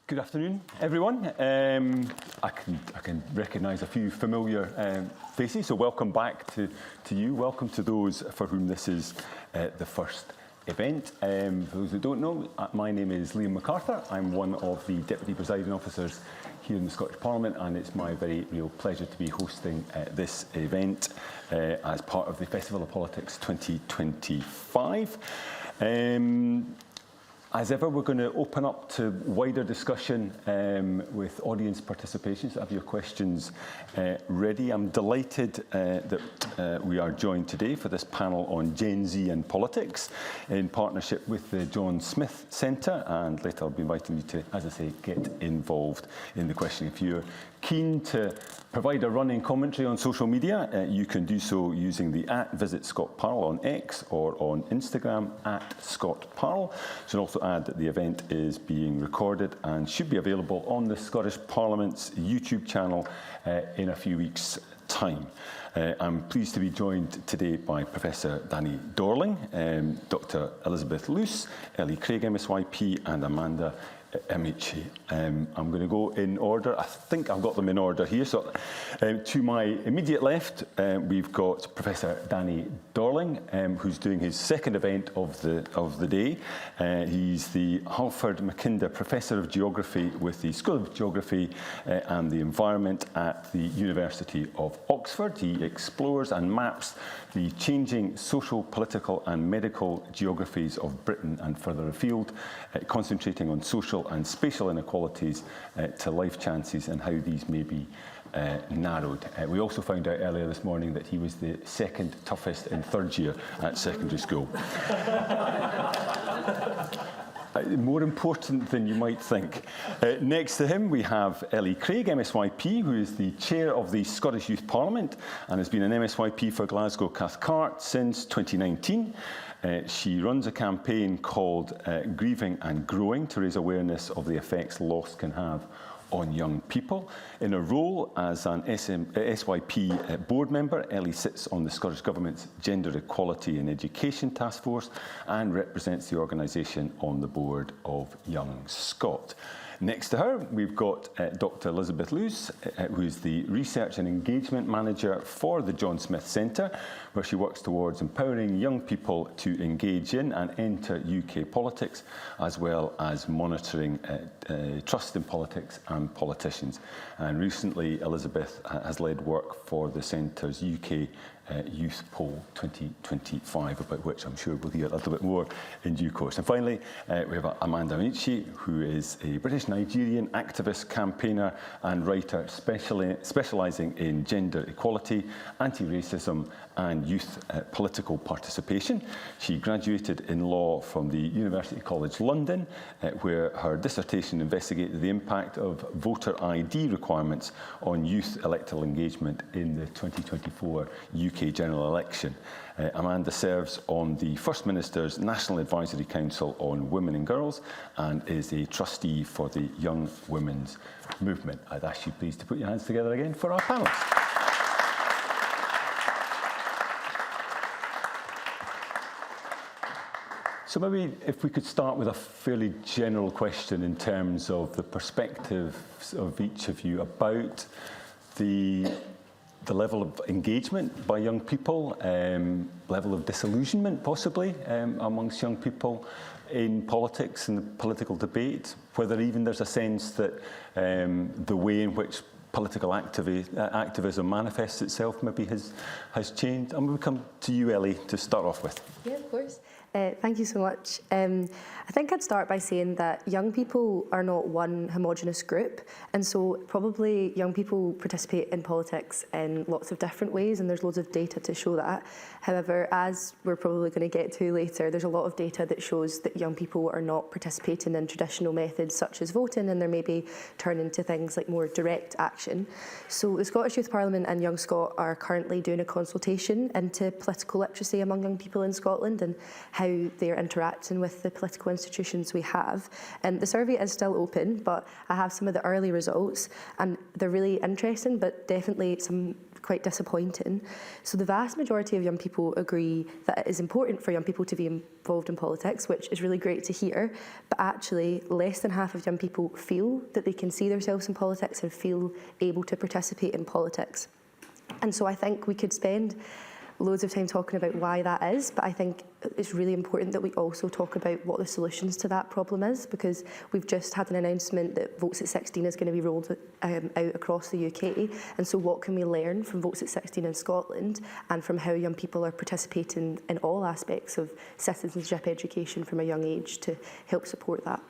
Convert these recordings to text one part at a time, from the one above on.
Good afternoon, everyone. I can recognise a few familiar faces, so welcome back to you. Welcome to those for whom this is the first event. For those who don't know, my name is Liam MacArthur. I'm one of the Deputy Presiding Officers here in the Scottish Parliament, and it's my very real pleasure to be hosting this event as part of the Festival of Politics 2025. As ever, we're going to open up to wider discussion with audience participation, so have your questions ready. I'm delighted that we are joined today for this panel on Gen Z and politics in partnership with the John Smith Centre, and later I'll be inviting you to, as I say, get involved in the question. If you're keen to provide a running commentary on social media, you can do so using the @VisitScottParl on X or on Instagram @ScottParl. So also add that the event is being recorded and should be available on the Scottish Parliament's YouTube channel in a few weeks' time. I'm pleased to be joined today by Professor Danny Dorling, Dr. Elizabeth Luce, Ellie Craig MSYP and Amanda MHA. I'm going to go in order. I think I've got them in order here. So, to my immediate left, we've got Professor Danny Dorling, who's doing his second event of the day. He's the Halford Mackinder Professor of Geography with the School of Geography and the Environment at the University of Oxford. He explores and maps the changing social, political and medical geographies of Britain and further afield, concentrating on social and spatial inequalities to life chances and how these may be narrowed. We also found out earlier this morning that he was the second toughest in third year at secondary school. More important than you might think. Next to him we have Ellie Craig MSYP, who is the chair of the Scottish Youth Parliament and has been an MSYP for Glasgow Cathcart since 2019. She runs a campaign called Grieving and Growing to raise awareness of the effects loss can have on young people. In her role as an SYP board member, Ellie sits on the Scottish Government's Gender Equality in Education Task Force and represents the organisation on the board of Young Scot. Next to her, we've got Dr. Elizabeth Luce, who is the Research and Engagement Manager for the John Smith Centre, where she works towards empowering young people to engage in and enter UK politics, as well as monitoring trust in politics and politicians. And recently, Elizabeth has led work for the Centre's UK Youth Poll 2025, about which I'm sure we'll hear a little bit more in due course. And finally, we have Amanda MHA, who is a British-Nigerian activist, campaigner and writer specialising in gender equality, anti-racism and youth political participation. She graduated in law from the University College London, where her dissertation investigated the impact of voter ID requirements on youth electoral engagement in the 2024 UK general election. Amanda serves on the First Minister's National Advisory Council on Women and Girls and is a trustee for the Young Women's Movement. I'd ask you please to put your hands together again for our panellists. So maybe if we could start with a fairly general question in terms of the perspectives of each of you about the level of engagement by young people, level of disillusionment possibly amongst young people in politics and the political debate, whether even there's a sense that the way in which political activism manifests itself maybe has changed. I'm going to come to you, Ellie, to start off with. Yeah, of course. Thank you so much. I think I'd start by saying that young people are not one homogenous group, and so probably young people participate in politics in lots of different ways, and there's loads of data to show that. However, as we're probably going to get to later, there's a lot of data that shows that young people are not participating in traditional methods such as voting, and they're maybe turning to things like more direct action. So the Scottish Youth Parliament and Young Scot are currently doing a consultation into political literacy among young people in Scotland and how they're interacting with the political institutions we have. And the survey is still open, but I have some of the early results and they're really interesting, but definitely some quite disappointing. So the vast majority of young people agree that it is important for young people to be involved in politics, which is really great to hear, but actually less than half of young people feel that they can see themselves in politics and feel able to participate in politics. And so I think we could spend loads of time talking about why that is, but I think it's really important that we also talk about what the solutions to that problem is, because we've just had an announcement that Votes at 16 is going to be rolled out across the UK, and so what can we learn from Votes at 16 in Scotland and from how young people are participating in all aspects of citizenship education from a young age to help support that.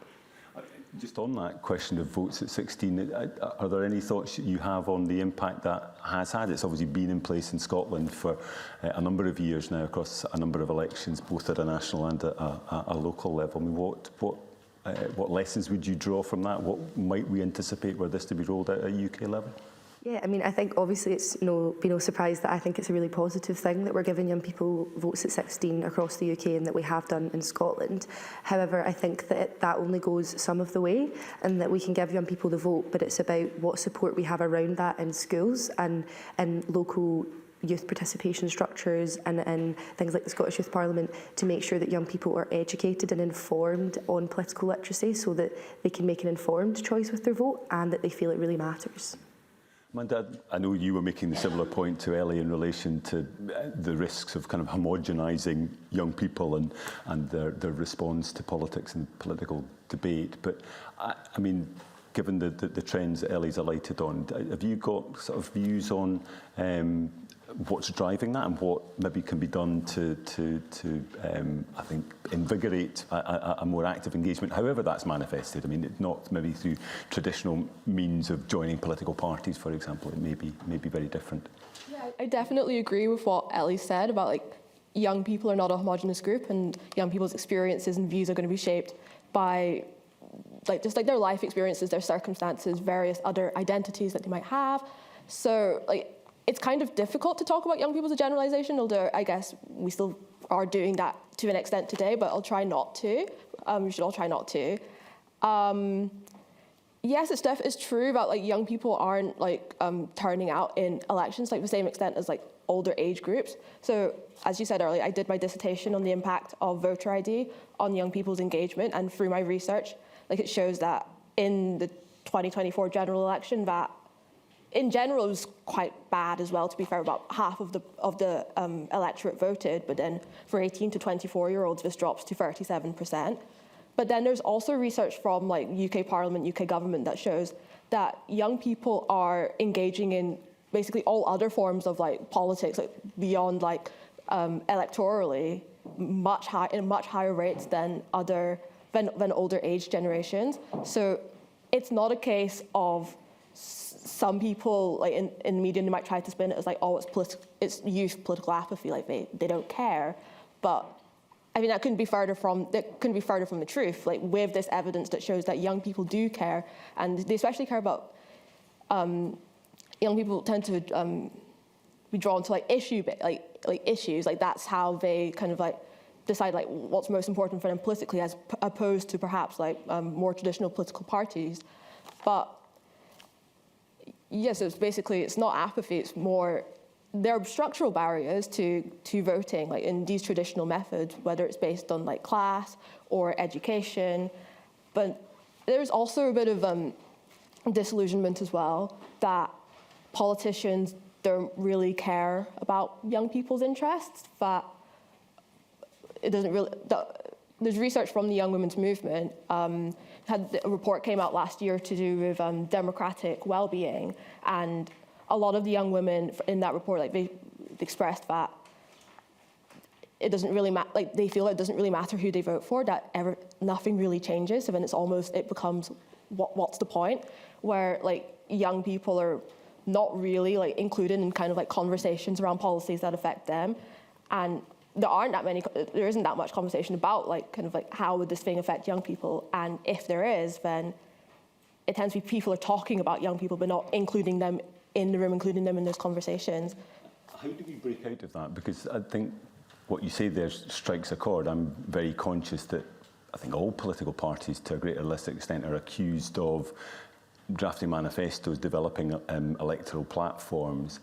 Just on that question of votes at 16, are there any thoughts you have on the impact that has had? It's obviously been in place in Scotland for a number of years now across a number of elections, both at a national and a local level. I mean, what lessons would you draw from that? What might we anticipate were this to be rolled out at UK level? Yeah, I mean, I think obviously it's be no surprise that I think it's a really positive thing that we're giving young people votes at 16 across the UK and that we have done in Scotland. However, I think that that only goes some of the way and that we can give young people the vote, but it's about what support we have around that in schools and in local youth participation structures and in things like the Scottish Youth Parliament to make sure that young people are educated and informed on political literacy so that they can make an informed choice with their vote and that they feel it really matters. Amanda, I know you were making the similar point to Ellie in relation to the risks of kind of homogenising young people and their response to politics and political debate. But I mean, given the trends that Ellie's alighted on, have you got sort of views on what's driving that and what maybe can be done to I think, invigorate a more active engagement, however that's manifested? I mean, not maybe through traditional means of joining political parties, for example. It may be very different. Yeah, I definitely agree with what Ellie said about like young people are not a homogenous group and young people's experiences and views are going to be shaped by just their life experiences, their circumstances, various other identities that they might have. So it's kind of difficult to talk about young people as a generalisation, although I guess we still are doing that to an extent today, but I'll try not to. We should all try not to. Yes, it's true that young people aren't turning out in elections to the same extent as older age groups. So as you said earlier, I did my dissertation on the impact of voter ID on young people's engagement, and through my research, it shows that in the 2024 general election that in general, it was quite bad as well, to be fair. About half of the electorate voted, but then for 18 to 24-year-olds, this drops to 37%. But then there's also research from UK Parliament, UK government that shows that young people are engaging in basically all other forms of politics, beyond electorally, in much higher rates than older age generations. So it's not a case of some people in the media, they might try to spin it as it's youth political apathy, they don't care. But I mean that couldn't be further from the truth. With this evidence that shows that young people do care, and they especially care about young people tend to be drawn to issues. That's how they kind of decide what's most important for them politically, as opposed to perhaps more traditional political parties. But yes, it's not apathy, it's more there are structural barriers to voting in these traditional methods, whether it's based on class or education. But there's also a bit of disillusionment as well that politicians don't really care about young people's interests, that it doesn't really. There's research from the Young Women's Movement. A report came out last year to do with democratic well-being, and a lot of the young women in that report, they expressed that it doesn't really matter. They feel it doesn't really matter who they vote for. That nothing really changes. So then it becomes what's the point? Where young people are not really included in kind of conversations around policies that affect them, and there isn't that much conversation about how would this thing affect young people, and if there is, then it tends to be people are talking about young people but not including them in the room, including them in those conversations. How do we break out of that? Because I think what you say there strikes a chord. I'm very conscious that I think all political parties to a greater or lesser extent are accused of drafting manifestos, developing electoral platforms.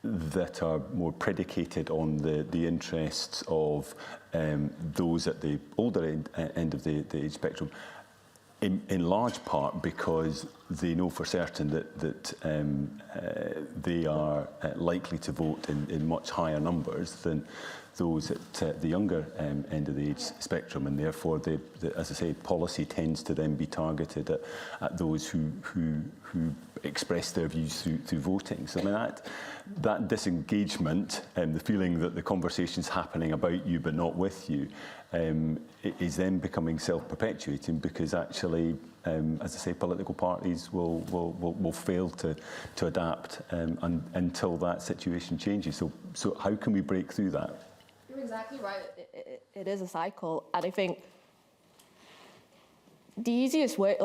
that are more predicated on the interests of those at the older end of the age spectrum, in large part because they know for certain that they are likely to vote in much higher numbers than those at the younger end of the age spectrum, and therefore, as I say, policy tends to then be targeted at those who express their views through voting. So I mean, that disengagement and the feeling that the conversation's happening about you but not with you is then becoming self-perpetuating, because actually, as I say, political parties will fail to adapt until that situation changes. So how can we break through that? You're exactly right. It is a cycle, and I think the easiest way,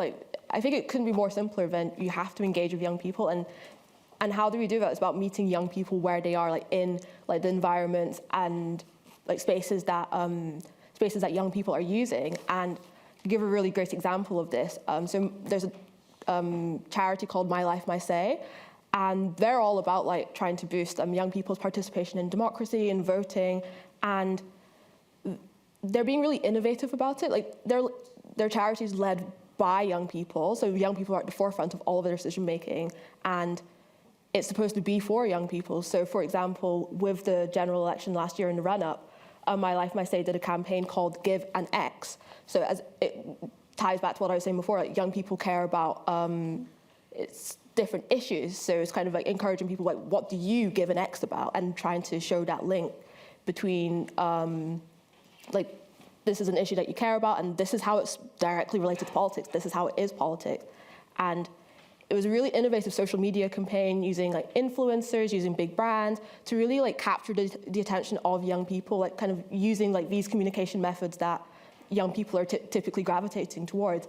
I think it couldn't be more simpler than you have to engage with young people, and how do we do that? It's about meeting young people where they are, in the environments and spaces that young people are using. And to give a really great example of this, so there's a charity called My Life, My Say, and they're all about trying to boost young people's participation in democracy and voting, and they're being really innovative about it. Their charity is led by young people, so young people are at the forefront of all of their decision making, and it's supposed to be for young people. So, for example, with the general election last year in the run-up, My Life, My Say did a campaign called Give an X. So as it ties back to what I was saying before, young people care about it's different issues. So it's kind of encouraging people, what do you give an X about? And trying to show that link between, this is an issue that you care about, and this is how it's directly related to politics. This is how it is politics. And it was a really innovative social media campaign using influencers, using big brands to really capture the attention of young people, kind of using these communication methods that young people are typically gravitating towards.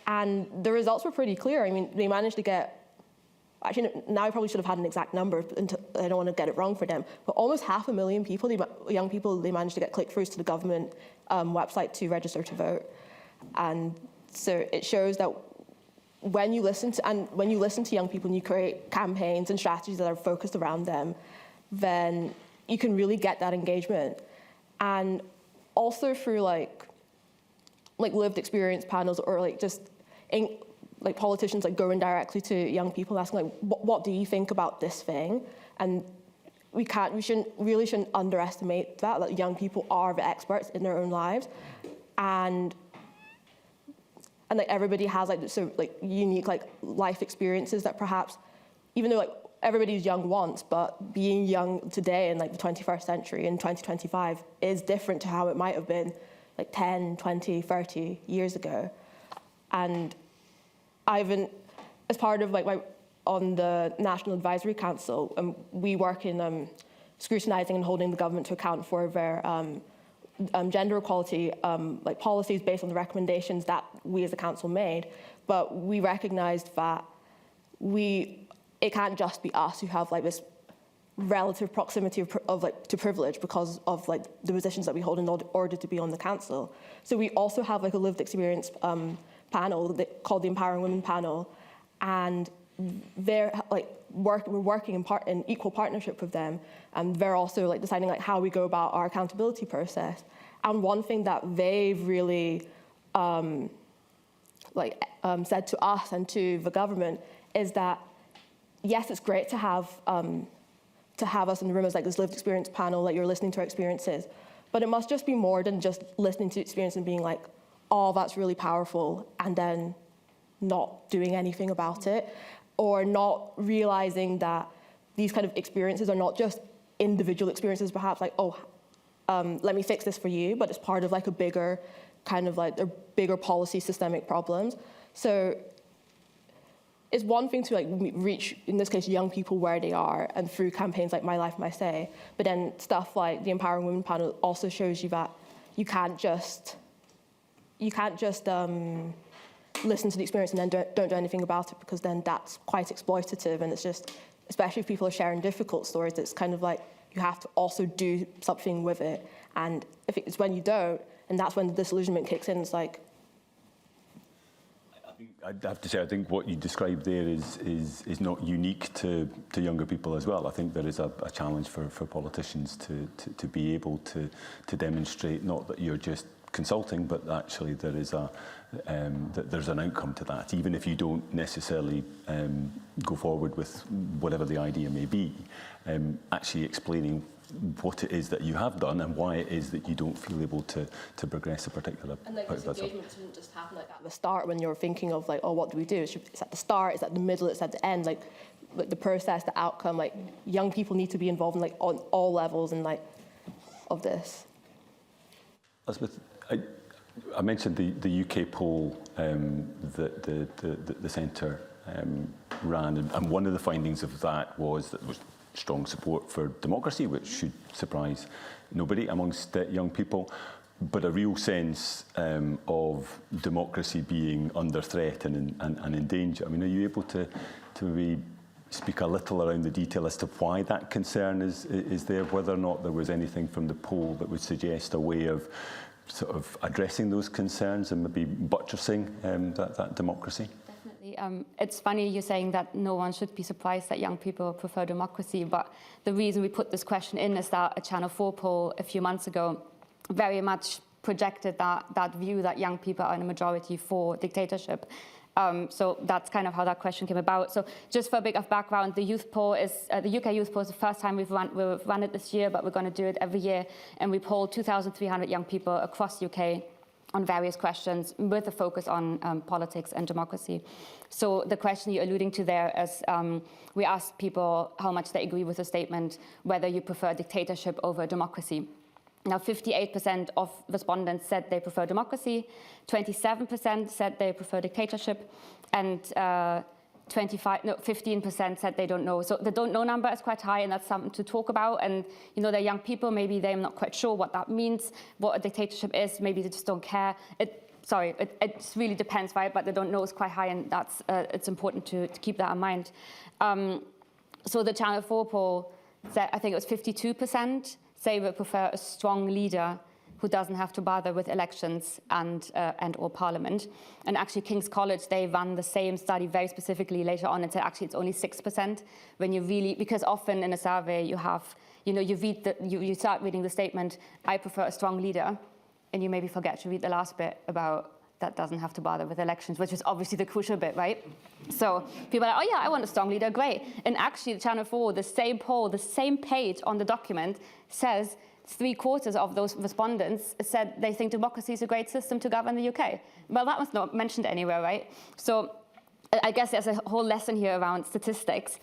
And the results were pretty clear. I mean, they managed to get, actually now I probably should have had an exact number, I don't want to get it wrong for them, but almost 500,000 people, young people, they managed to get click-throughs to the government website to register to vote. And so it shows that when you listen to young people and you create campaigns and strategies that are focused around them, then you can really get that engagement. And also through lived experience panels, or just politicians going directly to young people asking what do you think about this thing? And we shouldn't underestimate that young people are the experts in their own lives, and everybody has unique life experiences that perhaps, even though everybody's young once, but being young today in the 21st century in 2025 is different to how it might have been 10, 20, 30 years ago. And as part of on the National Advisory Council, we work in scrutinising and holding the government to account for their gender equality policies based on the recommendations that we as a council made. But we recognised that it can't just be us who have this relative proximity to privilege because of the positions that we hold in order to be on the council. So we also have a lived experience panel called the Empowering Women panel, and they're we're working in equal partnership with them, and they're also deciding how we go about our accountability process. And one thing that they've really said to us and to the government is that yes, it's great to have us in the room as this lived experience panel, you're listening to our experiences, but it must just be more than just listening to experience and being oh, that's really powerful, and then not doing anything about it, or not realizing that these kind of experiences are not just individual experiences, perhaps let me fix this for you, but it's part of a bigger kind of a bigger policy systemic problems. So it's one thing to reach, in this case, young people where they are, and through campaigns like My Life, My Say, but then stuff like the Empowering Women panel also shows you that you can't just listen to the experience and then don't do anything about it, because then that's quite exploitative, and it's just, especially if people are sharing difficult stories, it's kind of you have to also do something with it. And if it's when you don't, and that's when the disillusionment kicks in, it's I think I'd have to say, I think what you described there is not unique to younger people as well. I think there is a challenge for politicians to be able to demonstrate not that you're just consulting, but actually there is that there's an outcome to that, even if you don't necessarily go forward with whatever the idea may be. Actually explaining what it is that you have done and why it is that you don't feel able to progress a particular. And like this engagement shouldn't just happen like at the start when you're thinking of like, oh, what do we do? It's at the start, it's at the middle, it's at the end. Like the process, the outcome. Like young people need to be involved in like on all levels and like of this. Elizabeth, I mentioned the UK poll that the Centre ran, and one of the findings of that was that there was strong support for democracy, which should surprise nobody amongst young people, but a real sense of democracy being under threat and in danger. I mean, are you able to maybe speak a little around the detail as to why that concern is there, whether or not there was anything from the poll that would suggest a way of sort of addressing those concerns and maybe buttressing that democracy? It's funny you're saying that no one should be surprised that young people prefer democracy, but the reason we put this question in is that a Channel 4 poll a few months ago very much projected that view that young people are in a majority for dictatorship. So that's kind of how that question came about. So just for a bit of background, the youth poll is the UK youth poll is the first time we've run it this year, but we're going to do it every year, and we polled 2,300 young people across the UK on various questions with a focus on politics and democracy. So the question you're alluding to there is we asked people how much they agree with the statement, whether you prefer dictatorship over democracy. Now, 58% of respondents said they prefer democracy, 27% said they prefer dictatorship, and 15% said they don't know. So the don't know number is quite high, and that's something to talk about. And, you know, they're young people, maybe they're not quite sure what that means, what a dictatorship is, maybe they just don't care. It really depends, right? But the don't know is quite high, and that's it's important to keep that in mind. So the Channel 4 poll said, I think it was 52%, say we prefer a strong leader who doesn't have to bother with elections and or parliament. And actually King's College, they run the same study very specifically later on and said actually it's only 6% when you really, because often in a survey you have, you know, you start reading the statement, I prefer a strong leader, and you maybe forget to read the last bit about that doesn't have to bother with elections, which is obviously the crucial bit, right? So people are like, oh yeah, I want a strong leader, great. And actually Channel 4, the same poll, the same page on the document says 3/4 of those respondents said they think democracy is a great system to govern the UK. Well, that was not mentioned anywhere, right? So I guess there's a whole lesson here around statistics.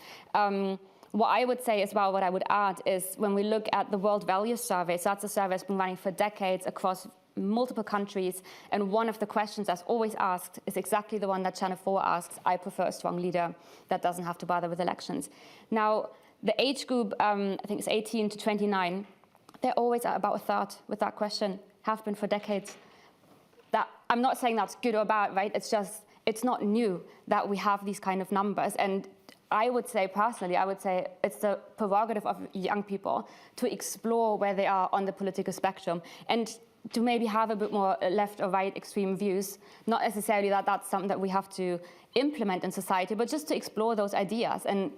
What I would say as well, what I would add is when we look at the World Values Survey, so that's a survey that's been running for decades across multiple countries, and one of the questions that's always asked is exactly the one that Channel 4 asks, I prefer a strong leader that doesn't have to bother with elections. Now, the age group, I think it's 18 to 29, they're always at about a third with that question, have been for decades. I'm not saying that's good or bad, right? It's just, it's not new that we have these kind of numbers. And I would say, personally, it's the prerogative of young people to explore where they are on the political spectrum and to maybe have a bit more left or right extreme views. Not necessarily that that's something that we have to implement in society, but just to explore those ideas and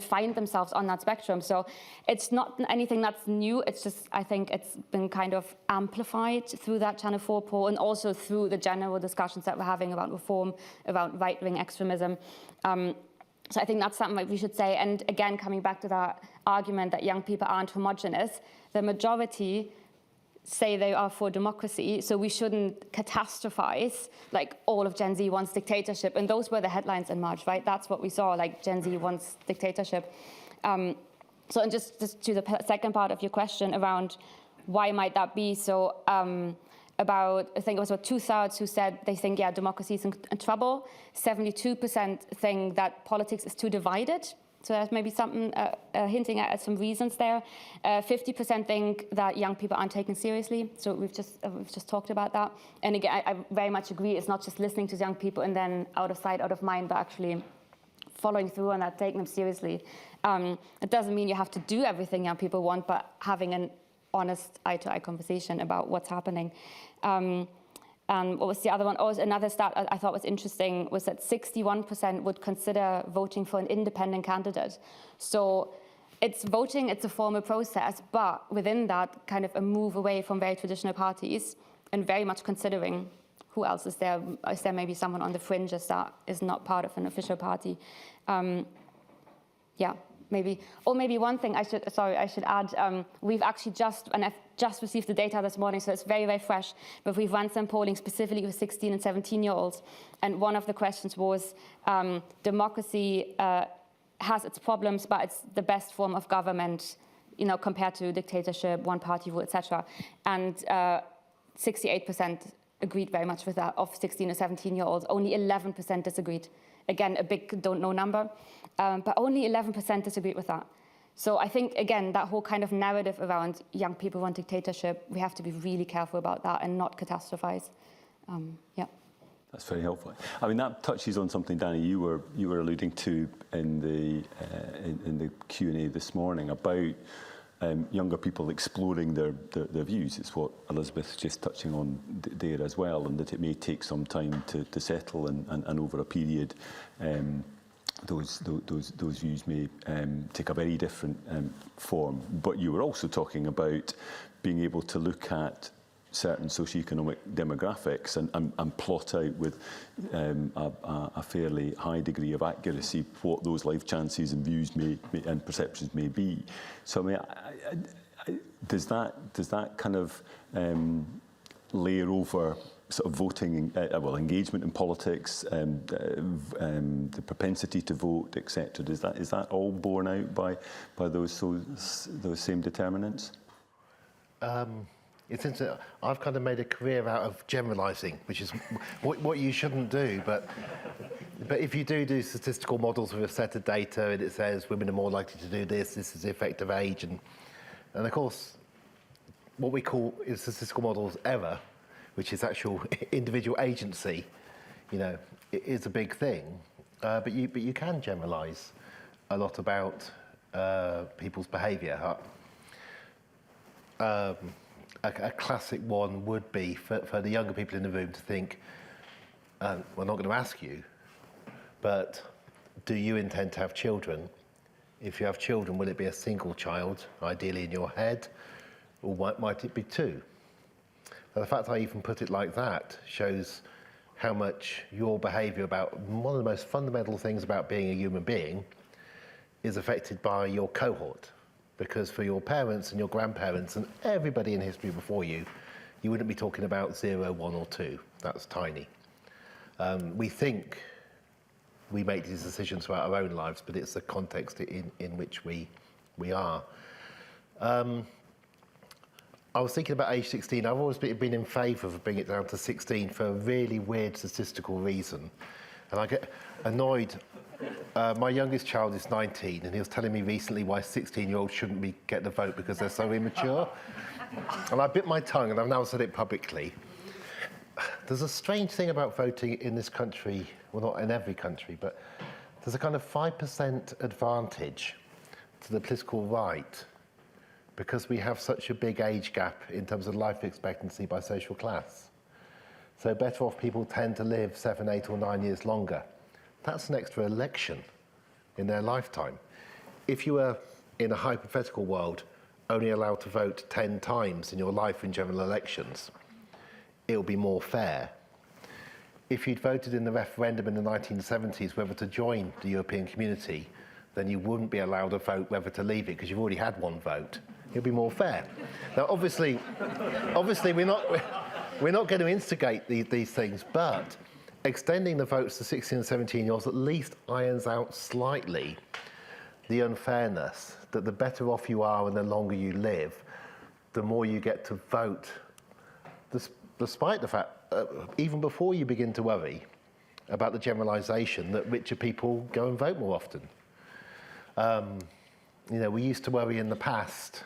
find themselves on that spectrum. So it's not anything that's new. It's just, I think it's been kind of amplified through that Channel 4 poll and also through the general discussions that we're having about reform, about right-wing extremism. So I think that's something that we should say. And again, coming back to that argument that young people aren't homogenous, the majority say they are for democracy, so we shouldn't catastrophize like all of Gen Z wants dictatorship. And those were the headlines in March, right? That's what we saw, like Gen Z wants dictatorship. So and just to the second part of your question around why might that be? So about, I think it was about 2/3 who said they think, yeah, democracy is in trouble. 72% think that politics is too divided. So there's maybe something hinting at some reasons there. 50% think that young people aren't taken seriously. So we've just talked about that. And again, I very much agree. It's not just listening to young people and then out of sight, out of mind, but actually following through on that, taking them seriously. It doesn't mean you have to do everything young people want, but having an honest eye-to-eye conversation about what's happening. What was the other one? Oh, another stat I thought was interesting was that 61% would consider voting for an independent candidate. So it's voting, it's a formal process, but within that, kind of a move away from very traditional parties and very much considering who else is there. Is there maybe someone on the fringes that is not part of an official party? Yeah, maybe. Or maybe one thing I should add, we've actually I've just received the data this morning, so it's very, very fresh, but we've run some polling specifically with 16 and 17-year-olds, and one of the questions was, democracy has its problems, but it's the best form of government, compared to dictatorship, one-party rule, etc. And 68% agreed very much with that of 16 and 17-year-olds. Only 11% disagreed. Again, a big don't know number, but only 11% disagreed with that. So I think, again, that whole kind of narrative around young people want dictatorship, we have to be really careful about that and not catastrophize. Yeah. That's very helpful. I mean, that touches on something, Danny, you were alluding to in the Q&A this morning about younger people exploring their views. It's what Elizabeth's just touching on there as well, and that it may take some time to settle, and over a period, those views may take a very different form. But you were also talking about being able to look at certain socioeconomic demographics and plot out with a fairly high degree of accuracy what those life chances and views and perceptions may be. So, I mean, does that kind of layer over sort of voting, engagement in politics, the propensity to vote, etc.? Is that all borne out by those same determinants? It's interesting. I've kind of made a career out of generalising, which is what you shouldn't do. But if you do statistical models with a set of data and it says women are more likely to do this is the effect of age, and of course, what we call in statistical models error, which is actual individual agency, it is a big thing. But you can generalise a lot about people's behaviour. A classic one would be for the younger people in the room to think, we're not going to ask you, but do you intend to have children? If you have children, will it be a single child, ideally in your head, or might it be two? Now, the fact I even put it like that shows how much your behaviour about one of the most fundamental things about being a human being is affected by your cohort. Because for your parents and your grandparents and everybody in history before you, you wouldn't be talking about 0, 1 or 2. That's tiny. We think we make these decisions throughout our own lives, but it's the context in which we are. I was thinking about age 16. I've always been in favour of bringing it down to 16 for a really weird statistical reason. And I get annoyed. My youngest child is 19, and he was telling me recently why 16-year-olds shouldn't be getting a vote because they're so immature. And I bit my tongue, and I've now said it publicly. There's a strange thing about voting in this country, well, not in every country, but there's a kind of 5% advantage to the political right because we have such a big age gap in terms of life expectancy by social class. So better off people tend to live 7, 8 or 9 years longer. That's an extra election in their lifetime. If you were, in a hypothetical world, only allowed to vote 10 times in your life in general elections, it'll be more fair. If you'd voted in the referendum in the 1970s whether to join the European community, then you wouldn't be allowed to vote whether to leave it because you've already had one vote. It'll be more fair. Now, obviously we're not going to instigate these things, but extending the votes to 16 and 17-year-olds at least irons out slightly the unfairness that the better off you are and the longer you live, the more you get to vote, despite the fact, even before you begin to worry about the generalisation that richer people go and vote more often. We used to worry in the past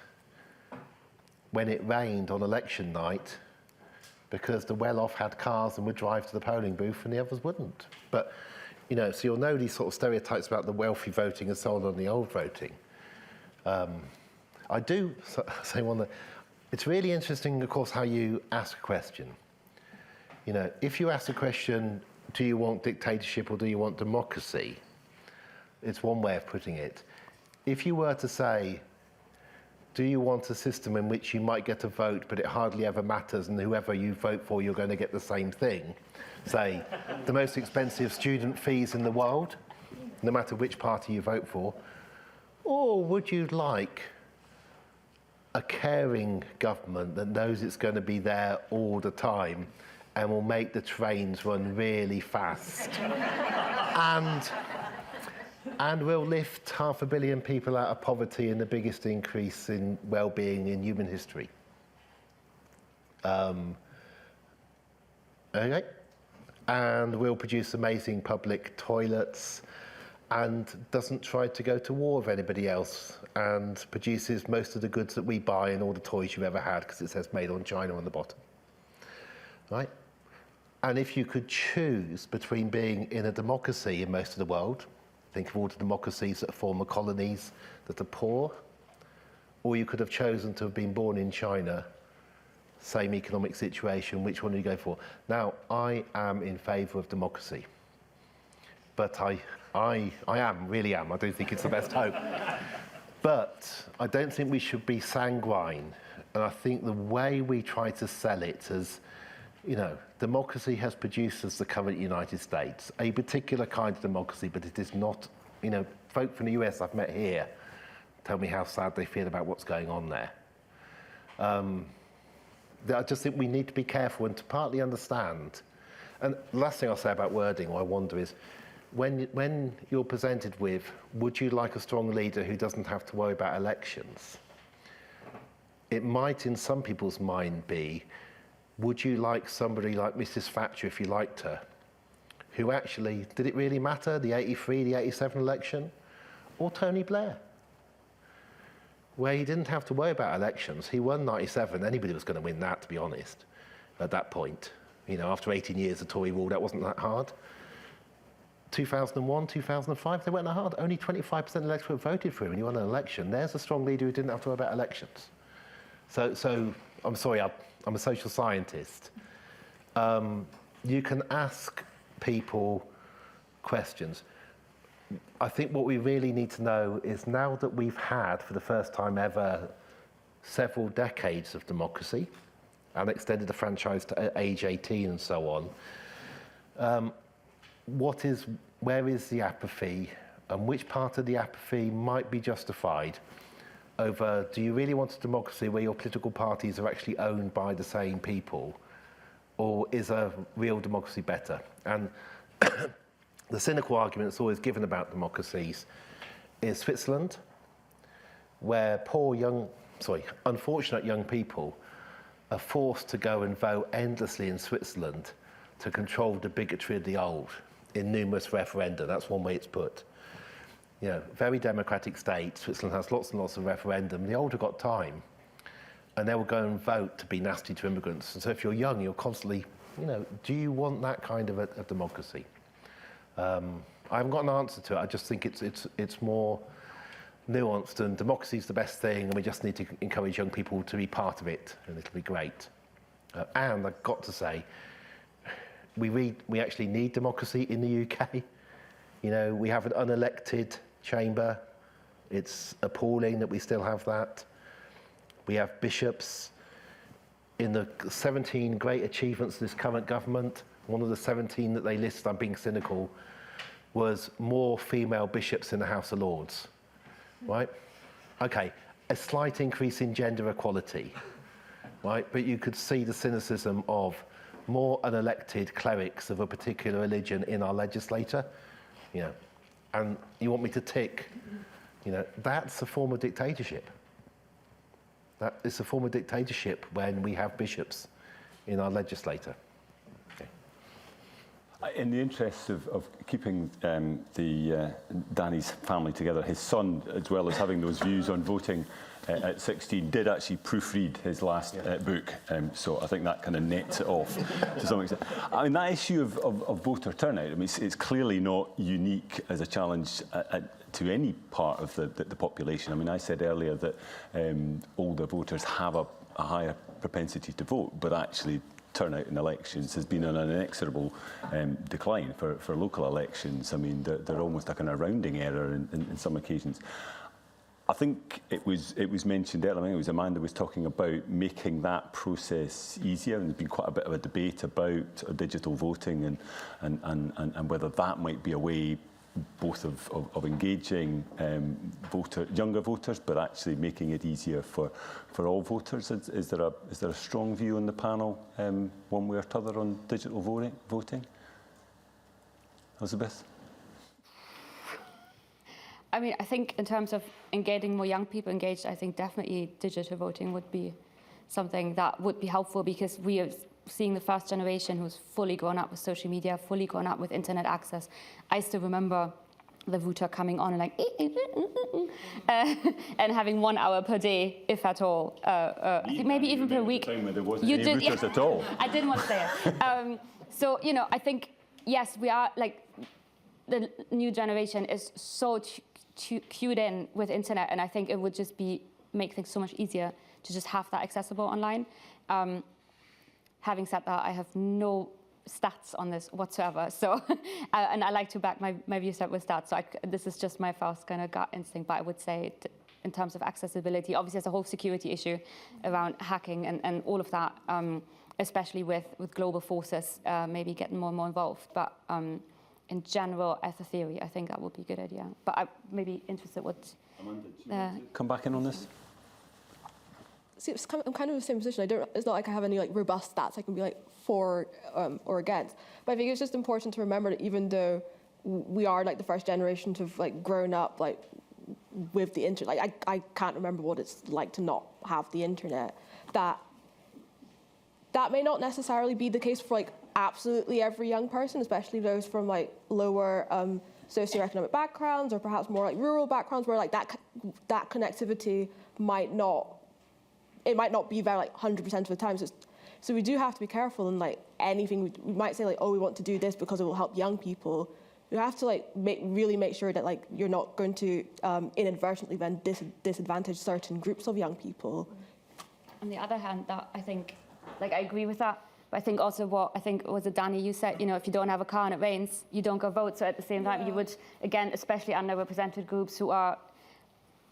when it rained on election night because the well-off had cars and would drive to the polling booth and the others wouldn't. But, so you'll know these sort of stereotypes about the wealthy voting and so on the old voting. I do say it's really interesting, of course, how you ask a question. You know, if you ask the question, do you want dictatorship or do you want democracy? It's one way of putting it. If you were to say, do you want a system in which you might get a vote, but it hardly ever matters, and whoever you vote for, you're going to get the same thing? Say, the most expensive student fees in the world, no matter which party you vote for. Or would you like a caring government that knows it's going to be there all the time and will make the trains run really fast and will lift 500 million people out of poverty and the biggest increase in well-being in human history? Okay. And will produce amazing public toilets and doesn't try to go to war with anybody else and produces most of the goods that we buy and all the toys you've ever had because it says made on China on the bottom. Right? And if you could choose between being in a democracy in most of the world, think of all the democracies that are former colonies that are poor, or you could have chosen to have been born in China, same economic situation, which one do you go for? Now, I am in favour of democracy, but I really am. I do think it's the best hope. But I don't think we should be sanguine. And I think the way we try to sell it as, you know, democracy has produced as the current United States, a particular kind of democracy, but it is not, you know, folk from the US I've met here tell me how sad they feel about what's going on there. I just think we need to be careful and to partly understand. And the last thing I'll say about wording, or I wonder, is when you're presented with, would you like a strong leader who doesn't have to worry about elections? It might, in some people's mind, be, would you like somebody like Mrs. Thatcher, if you liked her, who actually, did it really matter, the 83, the 87 election? Or Tony Blair, where he didn't have to worry about elections. He won 97, anybody was going to win that, to be honest, at that point. You know, after 18 years of Tory rule, that wasn't that hard. 2001, 2005, they weren't that hard. Only 25% of the electorate voted for him and he won an election. There's a strong leader who didn't have to worry about elections. So I'm sorry, I'm a social scientist. You can ask people questions. I think what we really need to know is, now that we've had, for the first time ever, several decades of democracy and extended the franchise to age 18 and so on, where is the apathy, and which part of the apathy might be justified over, do you really want a democracy where your political parties are actually owned by the same people, or is a real democracy better? And the cynical argument that's always given about democracies is Switzerland, where unfortunate young people are forced to go and vote endlessly in Switzerland to control the bigotry of the old in numerous referenda. That's one way it's put. You know, very democratic state. Switzerland has lots and lots of referendum. The old have got time, and they will go and vote to be nasty to immigrants. And so if you're young, you're constantly, you know, do you want that kind of a democracy? I haven't got an answer to it. I just think it's more nuanced, and democracy is the best thing, and we just need to encourage young people to be part of it, and it'll be great. And I've got to say, we actually need democracy in the UK. You know, we have an unelected chamber. It's appalling that we still have that. We have bishops. In the 17 great achievements of this current government, one of the 17 that they list, I'm being cynical, was more female bishops in the House of Lords, right? Okay, a slight increase in gender equality, right? But you could see the cynicism of more unelected clerics of a particular religion in our legislature, you know, and you want me to tick, you know, that's a form of dictatorship. That is a form of dictatorship when we have bishops in our legislature. In the interests of keeping Danny's family together, his son, as well as having those views on voting at 16, did actually proofread his last book. So I think that kind of nets it off to some extent. I mean, that issue of voter turnout, I mean, it's clearly not unique as a challenge to any part of the population. I mean, I said earlier that older voters have a higher propensity to vote, but actually turnout in elections has been on an inexorable decline for local elections. I mean, they're almost a kind of rounding error in some occasions. I think it was mentioned earlier, I think it was Amanda was talking about making that process easier, and there's been quite a bit of a debate about digital voting and whether that might be a way both of engaging younger voters, but actually making it easier for all voters. Is there a strong view on the panel, one way or t'other, on digital voting? Elizabeth? I mean, I think in terms of getting more young people engaged, I think definitely digital voting would be something that would be helpful, because we are seeing the first generation who's fully grown up with social media, fully grown up with internet access. I still remember the router coming on and like, and having 1 hour per day, if at all. I think maybe even per week. There wasn't any routers at all. I didn't want to say it. So, you know, I think, yes, we are like, the new generation is so cued in with internet, and I think it would just make things so much easier to just have that accessible online. Having said that, I have no stats on this whatsoever, so and I like to back my views up with stats. So this is just my first kind of gut instinct, but I would say in terms of accessibility, obviously there's a whole security issue around hacking and all of that, especially with global forces maybe getting more and more involved. But in general, as a theory, I think that would be a good idea. But I'm maybe interested what... Amanda, do you want to come back in on this? See, I'm kind of in the same position. It's not like I have any like robust stats I can be like for or against. But I think it's just important to remember that even though we are like the first generation to have like grown up like with the internet, like I can't remember what it's like to not have the internet. That may not necessarily be the case for like absolutely every young person, especially those from like lower socioeconomic backgrounds or perhaps more like rural backgrounds, where like that connectivity might not be there like 100% of the time. So we do have to be careful in like anything. We might say like, oh, we want to do this because it will help young people. You have to like really make sure that like you're not going to inadvertently then disadvantage certain groups of young people. On the other hand, that I think, like I agree with that, but I think also what I think was it Danny, you said, you know, if you don't have a car and it rains, you don't go vote. So at the same time, you would, again, especially underrepresented groups who are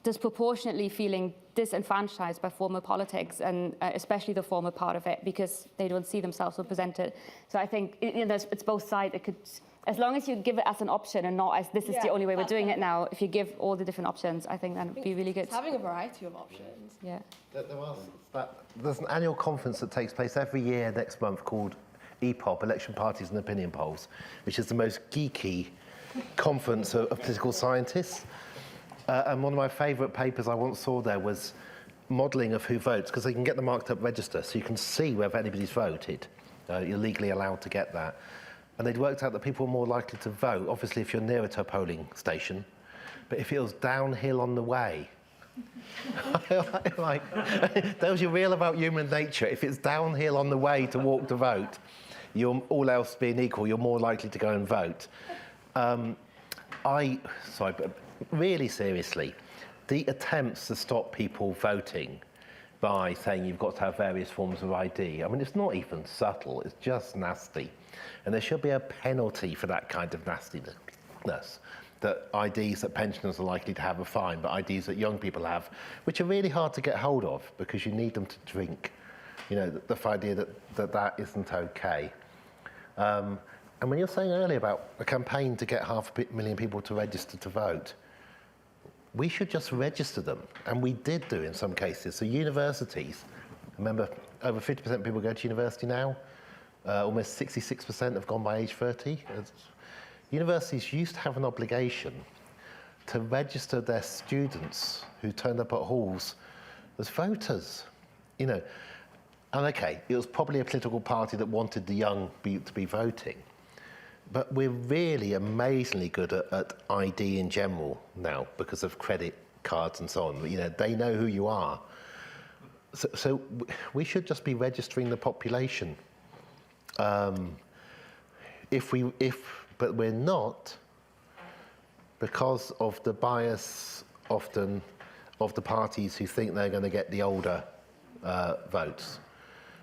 disproportionately feeling disenfranchised by formal politics, and especially the formal part of it, because they don't see themselves represented. So I think it's both sides. It could, as long as you give it as an option and not as this is the only way we're doing it now. If you give all the different options, I think that would be really good. It's having a variety of options. Yeah. There's an annual conference that takes place every year next month called EPOP, Election Parties and Opinion Polls, which is the most geeky conference of political scientists. And one of my favourite papers I once saw there was modelling of who votes, because they can get the marked up register, so you can see whether anybody's voted. You're legally allowed to get that. And they'd worked out that people were more likely to vote, obviously if you're nearer to a polling station, but if it was downhill on the way. Like, tells you real about human nature. If it's downhill on the way to walk to vote, you're, all else being equal, you're more likely to go and vote. But really seriously, the attempts to stop people voting by saying you've got to have various forms of ID, I mean, it's not even subtle, it's just nasty. And there should be a penalty for that kind of nastiness. That IDs that pensioners are likely to have are fine, but IDs that young people have, which are really hard to get hold of because you need them to drink. You know, the idea that isn't okay. And when you're saying earlier about a campaign to get 500,000 people to register to vote, we should just register them, and we did do in some cases. So universities, remember, over 50% of people go to university now. Almost 66% have gone by age 30. Universities used to have an obligation to register their students who turned up at halls as voters. You know, and okay, it was probably a political party that wanted the young to be voting. But we're really amazingly good at ID in general now because of credit cards and so on. You know, they know who you are. So we should just be registering the population. But we're not, because of the bias often of the parties who think they're going to get the older votes.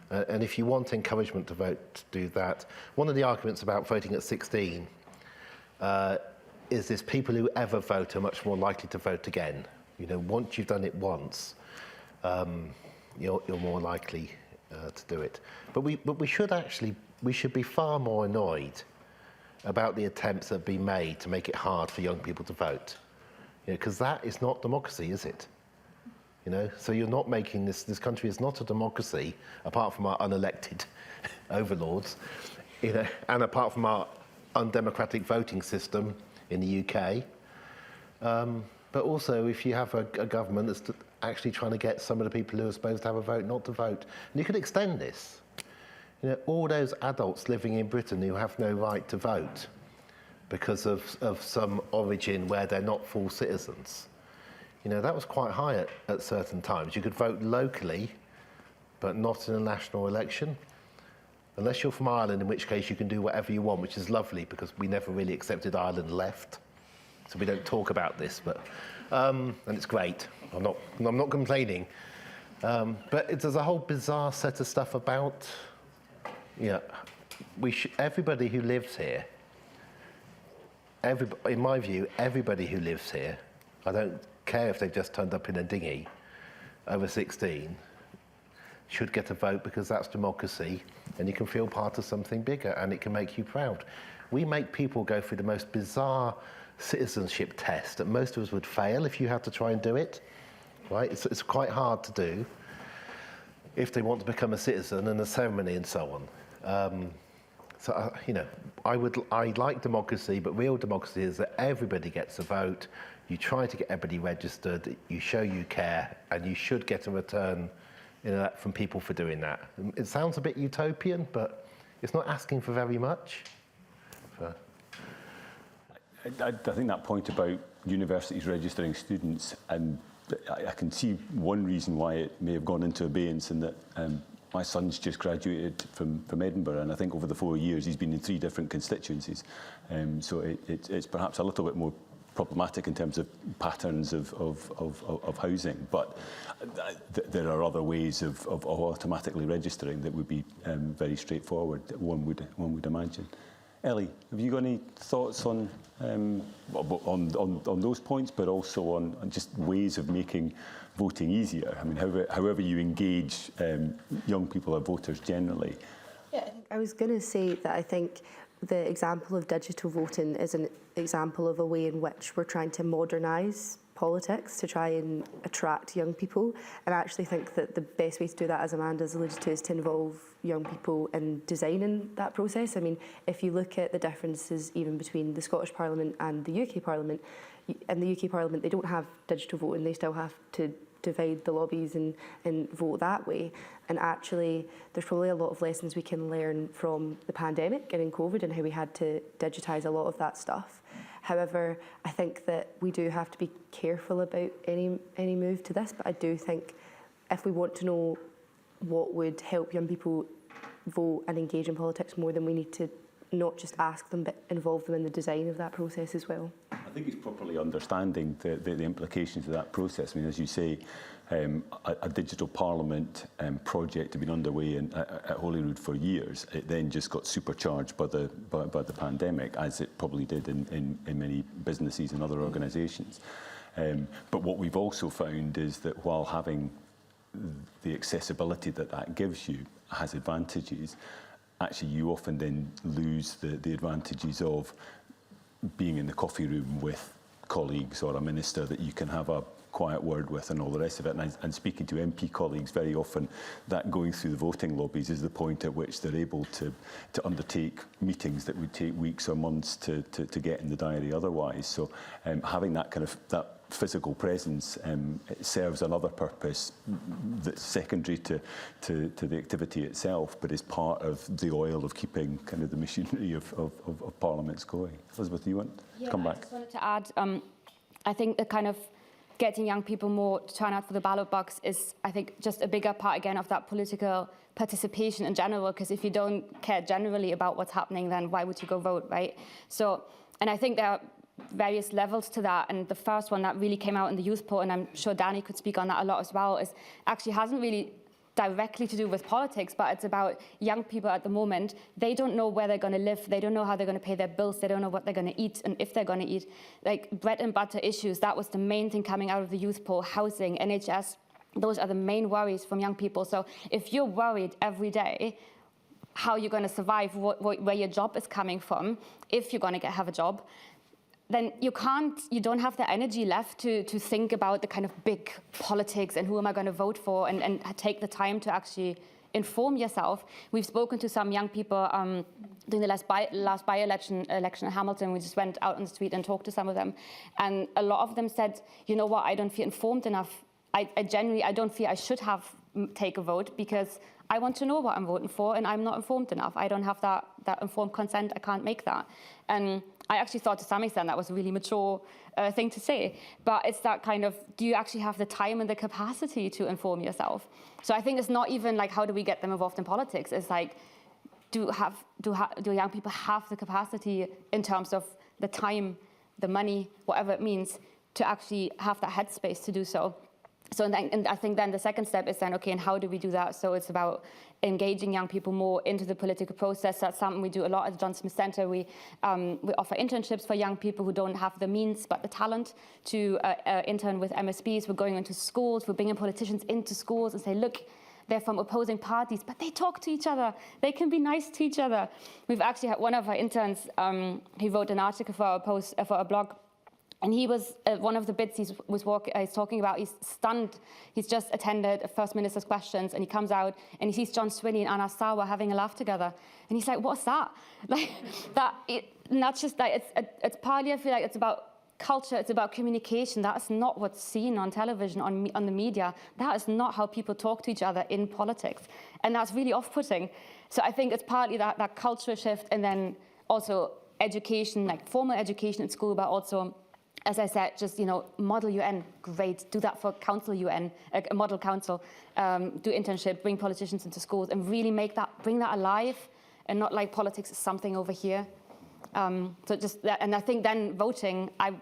And if you want encouragement to vote, do that. One of the arguments about voting at 16 is this: people who ever vote are much more likely to vote again. You know, once you've done it once, you're more likely to do it. But we should be far more annoyed about the attempts that have been made to make it hard for young people to vote. You know, because that is not democracy, is it? You know, so you're not making this country is not a democracy apart from our unelected overlords, you know, and apart from our undemocratic voting system in the UK. But also, if you have a government that's actually trying to get some of the people who are supposed to have a vote not to vote, and you could extend this. You know, all those adults living in Britain who have no right to vote because of some origin where they're not full citizens. You know, that was quite high at certain times. You could vote locally, but not in a national election. Unless you're from Ireland, in which case you can do whatever you want, which is lovely because we never really accepted Ireland left. So we don't talk about this, but and it's great. I'm not complaining. But there's a whole bizarre set of stuff about, you know, everybody who lives here, in my view, everybody who lives here, I don't care if they've just turned up in a dinghy over 16, should get a vote because that's democracy and you can feel part of something bigger and it can make you proud. We make people go through the most bizarre citizenship test that most of us would fail if you had to try and do it, right? It's quite hard to do if they want to become a citizen, and a ceremony and so on. You know, I like democracy, but real democracy is that everybody gets a vote. You try to get everybody registered, you show you care, and you should get a return, you know, from people for doing that. It sounds a bit utopian, but it's not asking for very much. I think that point about universities registering students, and I can see one reason why it may have gone into abeyance, in that my son's just graduated from Edinburgh, and I think over the 4 years he's been in 3 different constituencies. So it's perhaps a little bit more problematic in terms of patterns of housing, but there are other ways of automatically registering that would be very straightforward, one would imagine. Ellie, have you got any thoughts on those points, but also on just ways of making voting easier? I mean, however you engage young people or voters generally. Yeah, I was going to say that I think the example of digital voting is an example of a way in which we're trying to modernise politics to try and attract young people, and I actually think that the best way to do that, as Amanda's alluded to, is to involve young people in designing that process. I mean, if you look at the differences even between the Scottish Parliament and the UK Parliament, in the UK Parliament they don't have digital voting, they still have to divide the lobbies and vote that way. And actually there's probably a lot of lessons we can learn from the pandemic and in COVID and how we had to digitise a lot of that stuff. However, I think that we do have to be careful about any move to this, but I do think if we want to know what would help young people vote and engage in politics more, then we need to not just ask them, but involve them in the design of that process as well. I think it's properly understanding the implications of that process. I mean, as you say, a digital parliament project had been underway at Holyrood for years. It then just got supercharged by the pandemic, as it probably did in many businesses and other organisations. But what we've also found is that while having the accessibility that gives you has advantages, actually you often then lose the advantages of being in the coffee room with colleagues or a minister that you can have a quiet word with and all the rest of it. And speaking to MP colleagues, very often that going through the voting lobbies is the point at which they're able to undertake meetings that would take weeks or months to get in the diary otherwise. So having that kind of that physical presence it serves another purpose that's secondary to the activity itself, but is part of the oil of keeping kind of the machinery of parliaments going. Elizabeth, do you want to come back? I just wanted to add, I think the kind of getting young people more to turn out for the ballot box is, I think, just a bigger part again of that political participation in general, because if you don't care generally about what's happening, then why would you go vote, right? So, and I think there are various levels to that, and the first one that really came out in the youth poll, and I'm sure Danny could speak on that a lot as well, is actually hasn't really directly to do with politics, but it's about young people at the moment. They don't know where they're going to live. They don't know how they're going to pay their bills. They don't know what they're going to eat and if they're going to eat. Like bread and butter issues, that was the main thing coming out of the youth poll. Housing, NHS, those are the main worries from young people. So if you're worried every day how you're going to survive, where your job is coming from, if you're going to have a job, then you don't have the energy left to think about the kind of big politics and who am I going to vote for, and take the time to actually inform yourself. We've spoken to some young people during the last by-election in Hamilton. We just went out on the street and talked to some of them. And a lot of them said, you know what, I don't feel informed enough. I don't feel I should have take a vote because I want to know what I'm voting for, and I'm not informed enough. I don't have that informed consent. I can't make that. And I actually thought to some extent that was a really mature thing to say. But it's that kind of, do you actually have the time and the capacity to inform yourself? So I think it's not even like, how do we get them involved in politics? It's like, do young people have the capacity in terms of the time, the money, whatever it means, to actually have that headspace to do so? So and I think then the second step is then, okay, and how do we do that? So it's about engaging young people more into the political process. That's something we do a lot at the John Smith Centre. We offer internships for young people who don't have the means but the talent to intern with MSBs. We're going into schools. We're bringing politicians into schools and say, look, they're from opposing parties, but they talk to each other. They can be nice to each other. We've actually had one of our interns, he wrote an article for a blog. And he was, one of the bits he's talking about, he's stunned. He's just attended a First Minister's questions, and he comes out and he sees John Swinney and Anna Sarwar having a laugh together. And he's like, what's that? Like, not just that, it's partly, I feel like it's about culture, it's about communication. That's not what's seen on television, on the media. That is not how people talk to each other in politics. And that's really off-putting. So I think it's partly that culture shift, and then also education, like formal education at school, but also, as I said, just, model UN, great. Do that for council UN, a model council. Do internship, bring politicians into schools, and really bring that alive, and not like politics is something over here. So just that, and I think then voting, I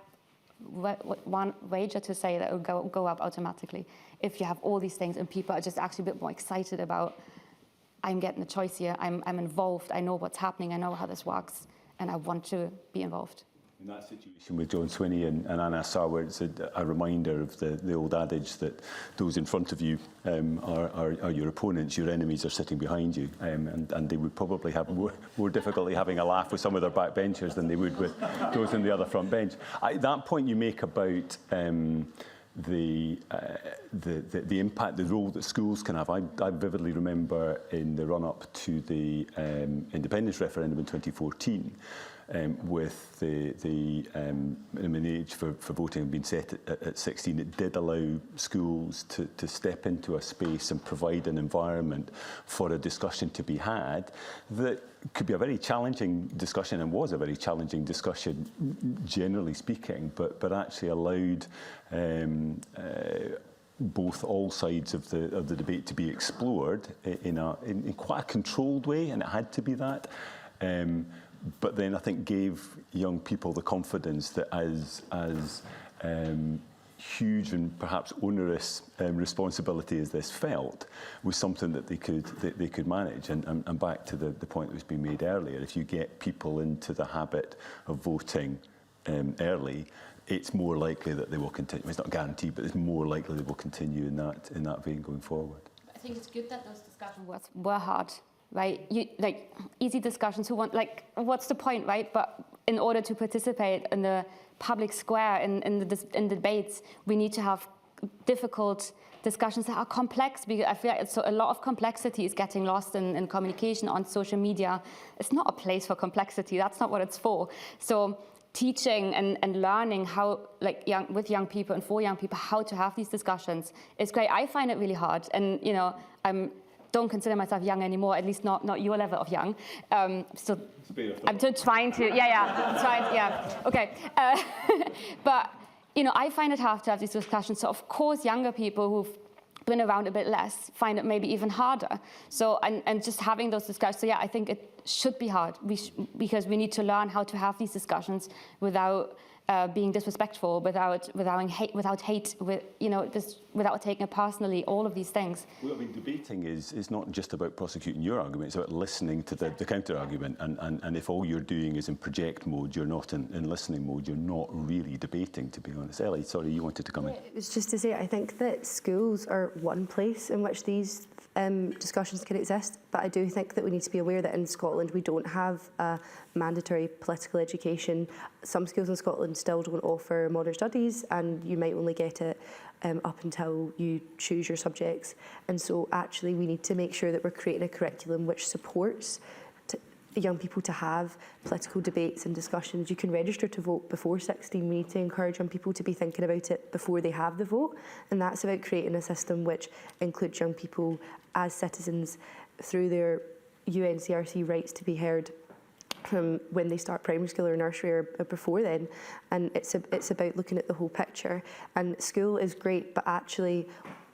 want wager to say that it will go up automatically if you have all these things and people are just actually a bit more excited about, I'm getting a choice here, I'm involved, I know what's happening, I know how this works, and I want to be involved. In that situation with John Swinney and Anna Sarwar, it's a reminder of the old adage that those in front of you are your opponents, your enemies are sitting behind you, and they would probably have more difficulty having a laugh with some of their backbenchers than they would with those in the other front bench. That point you make about the impact, the role that schools can have. I vividly remember in the run-up to the independence referendum in 2014, with the minimum age for voting being set at 16, it did allow schools to step into a space and provide an environment for a discussion to be had that could be a very challenging discussion, and was a very challenging discussion, generally speaking, but actually allowed both all sides of the debate to be explored in quite a controlled way, and it had to be that. But then I think gave young people the confidence that as huge and perhaps onerous responsibility as this felt was something that they could manage. And back to the point that was being made earlier, if you get people into the habit of voting early, it's more likely that they will continue. It's not guaranteed, but it's more likely they will continue in that vein going forward. I think it's good that those discussions were hard. Right, like easy discussions. Who want, like, what's the point, right? But in order to participate in the public square, in the debates, we need to have difficult discussions that are complex. Because I feel like a lot of complexity is getting lost in communication on social media. It's not a place for complexity. That's not what it's for. So teaching and learning how, like, with young people and for young people, how to have these discussions is great. I find it really hard, and don't consider myself young anymore, at least not your level of young. I'm still trying to, okay. But, I find it hard to have these discussions. So of course, younger people who've been around a bit less find it maybe even harder. So, and just having those discussions, so yeah, I think should be hard. Because we need to learn how to have these discussions without being disrespectful, without hate, without taking it personally. All of these things. Well, I mean, debating is not just about prosecuting your argument; it's about listening to the counter argument. And if all you're doing is in project mode, you're not in listening mode. You're not really debating, to be honest. Ellie, sorry, you wanted to come in. It was just to say, I think that schools are one place in which these discussions can exist, but I do think that we need to be aware that in Scotland we don't have a mandatory political education. Some schools in Scotland still don't offer modern studies, and you might only get it up until you choose your subjects. And so actually we need to make sure that we're creating a curriculum which supports young people to have political debates and discussions. You can register to vote before 16. We need to encourage young people to be thinking about it before they have the vote. And that's about creating a system which includes young people as citizens through their UNCRC rights to be heard from when they start primary school or nursery or before then. And it's about looking at the whole picture. And school is great, but actually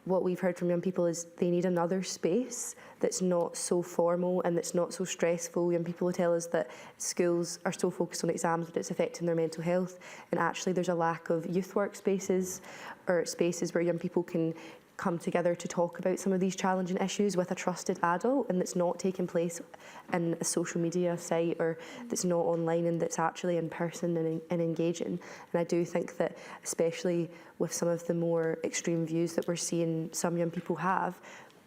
what we've heard from young people is they need another space that's not so formal and that's not so stressful. Young people will tell us that schools are so focused on exams that it's affecting their mental health, and actually there's a lack of youth work spaces or spaces where young people can come together to talk about some of these challenging issues with a trusted adult, and that's not taking place in a social media site or that's not online and that's actually in person and engaging. And I do think that, especially with some of the more extreme views that we're seeing some young people have,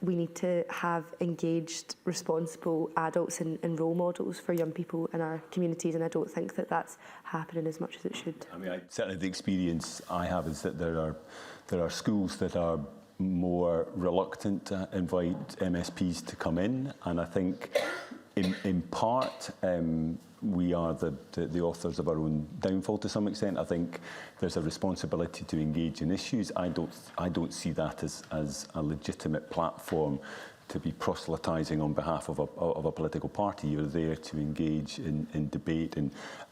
we need to have engaged, responsible adults and role models for young people in our communities, and I don't think that that's happening as much as it should. I mean, certainly the experience I have is that there are schools that are more reluctant to invite MSPs to come in, and I think in part we are the authors of our own downfall to some extent. I think there's a responsibility to engage in issues. I don't see that as a legitimate platform to be proselytising on behalf of a political party. You're there to engage in debate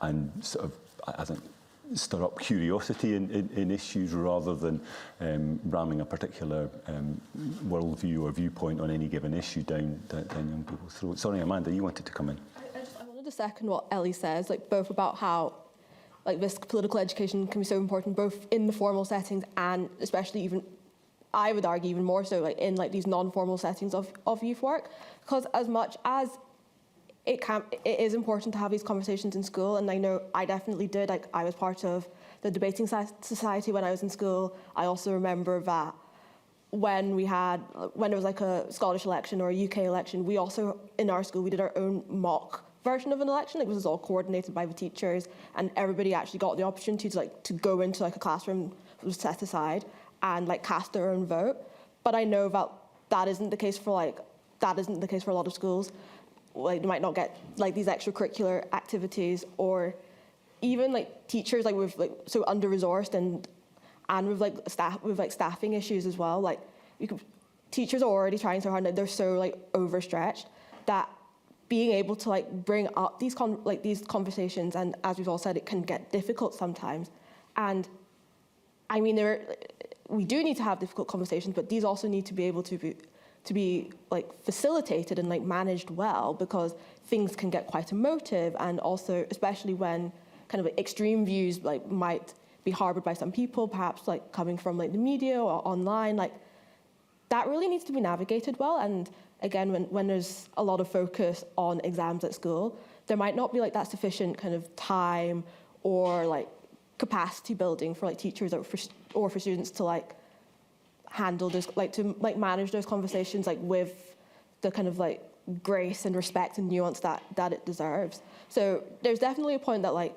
and sort of, I think, stir up curiosity in issues rather than ramming a particular worldview or viewpoint on any given issue down young people's throats. Sorry, Amanda, you wanted to come in. I wanted to second what Ellie says, like both about how like this political education can be so important both in the formal settings and especially even, I would argue, even more so like in like these non-formal settings of youth work, because as much as it is important to have these conversations in school, and I know I definitely did. Like I was part of the debating society when I was in school. I also remember that when there was like a Scottish election or a UK election, we also in our school we did our own mock version of an election. It was all coordinated by the teachers, and everybody actually got the opportunity to go into like a classroom that was set aside and like cast their own vote. But I know that isn't the case for a lot of schools. Like they might not get like these extracurricular activities, or even like teachers like with like so under-resourced and with staffing issues as well. Like teachers are already trying so hard, like they're so like overstretched that being able to like bring up these conversations, and as we've all said, it can get difficult sometimes. And I mean, we do need to have difficult conversations, but these also need to be able to be like facilitated and like managed well, because things can get quite emotive, and also especially when kind of like, extreme views like might be harbored by some people, perhaps like coming from like the media or online, like that really needs to be navigated well. And again, when there's a lot of focus on exams at school, there might not be like that sufficient kind of time or like capacity building for like teachers or for students to like handle those, like to like manage those conversations like with the kind of like grace and respect and nuance that it deserves. So there's definitely a point that like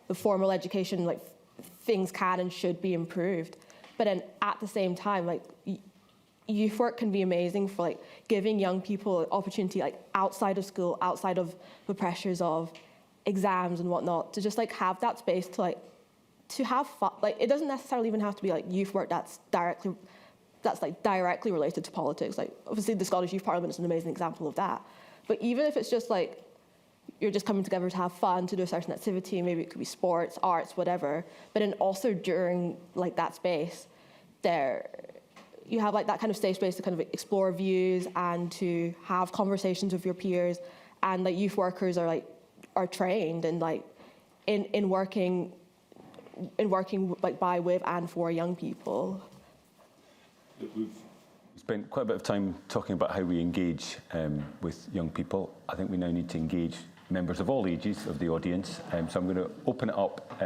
the formal education, like things can and should be improved, but then at the same time, like youth work can be amazing for like giving young people an opportunity like outside of school, outside of the pressures of exams and whatnot, to just like have that space to have fun. Like it doesn't necessarily even have to be like youth work that's directly related to politics. Like obviously the Scottish Youth Parliament is an amazing example of that. But even if it's just like you're just coming together to have fun, to do a certain activity, maybe it could be sports, arts, whatever, but then also during like that space, you have like that kind of safe space to kind of explore views and to have conversations with your peers and like youth workers are trained and like in working like by, with, and for young people. We've spent quite a bit of time talking about how we engage with young people. I think we now need to engage members of all ages of the audience. So I'm going to open it up.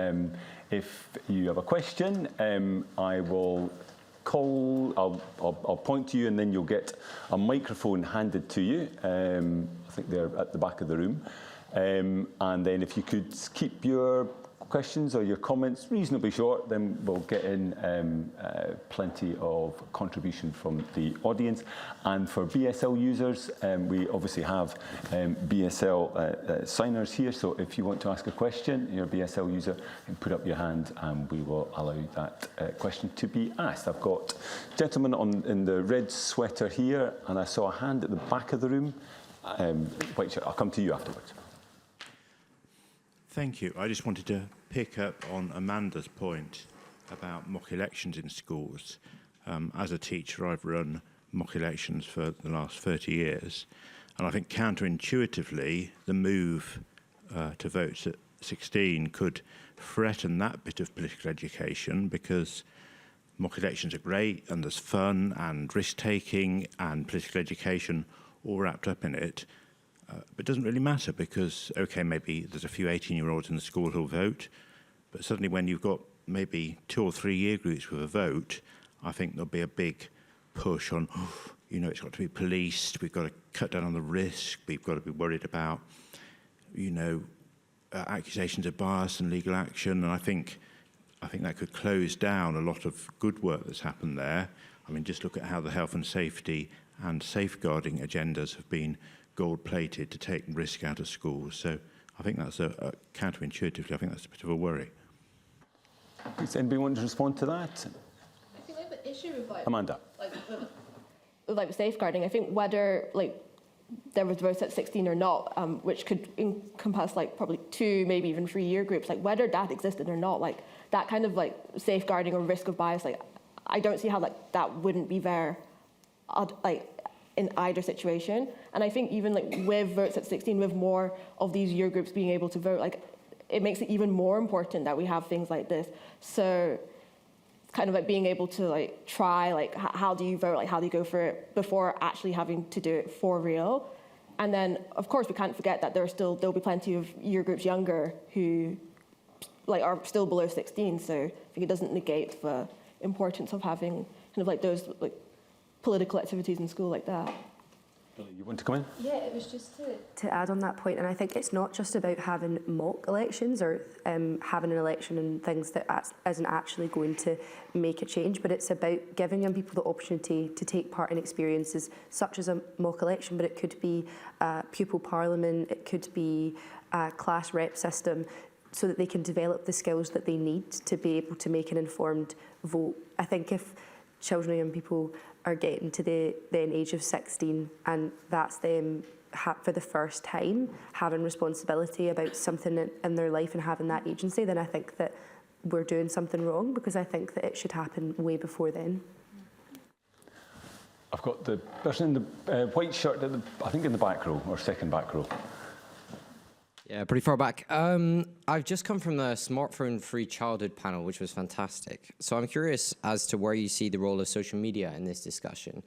If you have a question, I will call, I'll point to you, and then you'll get a microphone handed to you. I think they're at the back of the room. And then if you could keep your questions or your comments reasonably short, then we'll get in plenty of contribution from the audience. And for BSL users, we obviously have BSL signers here, so if you want to ask a question, you're a BSL user, you can put up your hand and we will allow that question to be asked. I've got a gentleman in the red sweater here, and I saw a hand at the back of the room. White shirt. I'll come to you afterwards. Thank you. I just wanted to pick up on Amanda's point about mock elections in schools. As a teacher, I've run mock elections for the last 30 years, and I think counterintuitively, the move to vote at 16 could threaten that bit of political education, because mock elections are great and there's fun and risk-taking and political education all wrapped up in it. But it doesn't really matter because, okay, maybe there's a few 18-year-olds in the school who'll vote, but suddenly when you've got maybe 2 or 3 year groups with a vote, I think there'll be a big push on, you know, it's got to be policed, we've got to cut down on the risk, we've got to be worried about, you know, accusations of bias and legal action, and I think that could close down a lot of good work that's happened there. I mean, just look at how the health and safety and safeguarding agendas have been gold-plated to take risk out of schools. So I think that's counterintuitively, I think that's a bit of a worry. Does anybody want to respond to that? I think like the issue with Amanda. Like safeguarding, I think whether like there was votes at 16 or not, which could encompass like probably 2, maybe even 3 year groups, like whether that existed or not, like that kind of like safeguarding or risk of bias, like I don't see how like that wouldn't be there, like in either situation. And I think even like with votes at 16, with more of these year groups being able to vote, like it makes it even more important that we have things like this. So it's kind of like being able to like try, like how do you vote, like how do you go for it before actually having to do it for real. And then of course we can't forget that there'll be plenty of year groups younger who like are still below 16. So I think it doesn't negate the importance of having kind of like those like political activities in school like that. You want to come in? Yeah, it was just to add on that point, and I think it's not just about having mock elections or having an election and things that isn't actually going to make a change, but it's about giving young people the opportunity to take part in experiences such as a mock election, but it could be a pupil parliament, it could be a class rep system, so that they can develop the skills that they need to be able to make an informed vote. I think if children and young people are getting to the then age of 16 and that's them for the first time having responsibility about something in their life and having that agency, then I think that we're doing something wrong, because I think that it should happen way before then. I've got the person in the white shirt, I think in the back row, or second back row. Yeah, pretty far back. I've just come from the smartphone-free childhood panel, which was fantastic. So I'm curious as to where you see the role of social media in this discussion.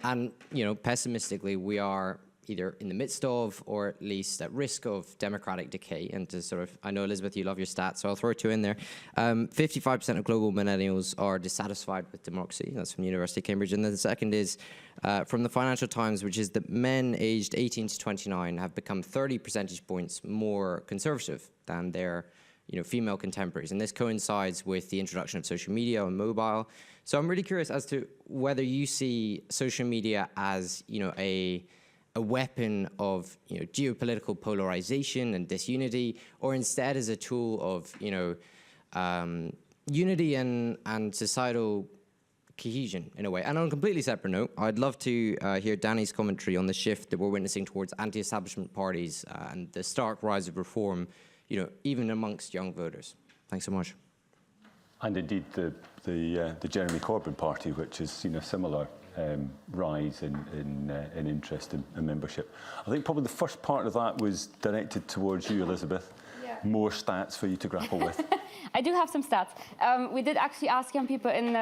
And, you know, pessimistically, we are either in the midst of, or at least at risk of, democratic decay. And to sort of, I know, Elizabeth, you love your stats, so I'll throw 2 in there. 55% of global millennials are dissatisfied with democracy. That's from University of Cambridge. And then the second is from the Financial Times, which is that men aged 18 to 29 have become 30 percentage points more conservative than their female contemporaries. And this coincides with the introduction of social media and mobile. So I'm really curious as to whether you see social media as, a weapon of geopolitical polarization and disunity, or instead as a tool of unity and societal cohesion in a way. And on a completely separate note, I'd love to hear Danny's commentary on the shift that we're witnessing towards anti-establishment parties and the stark rise of reform, even amongst young voters. Thanks so much. And indeed the Jeremy Corbyn party, which is similar rise in interest and membership. I think probably the first part of that was directed towards you, Elizabeth. Yeah. More stats for you to grapple with. I do have some stats. We did actually ask young people in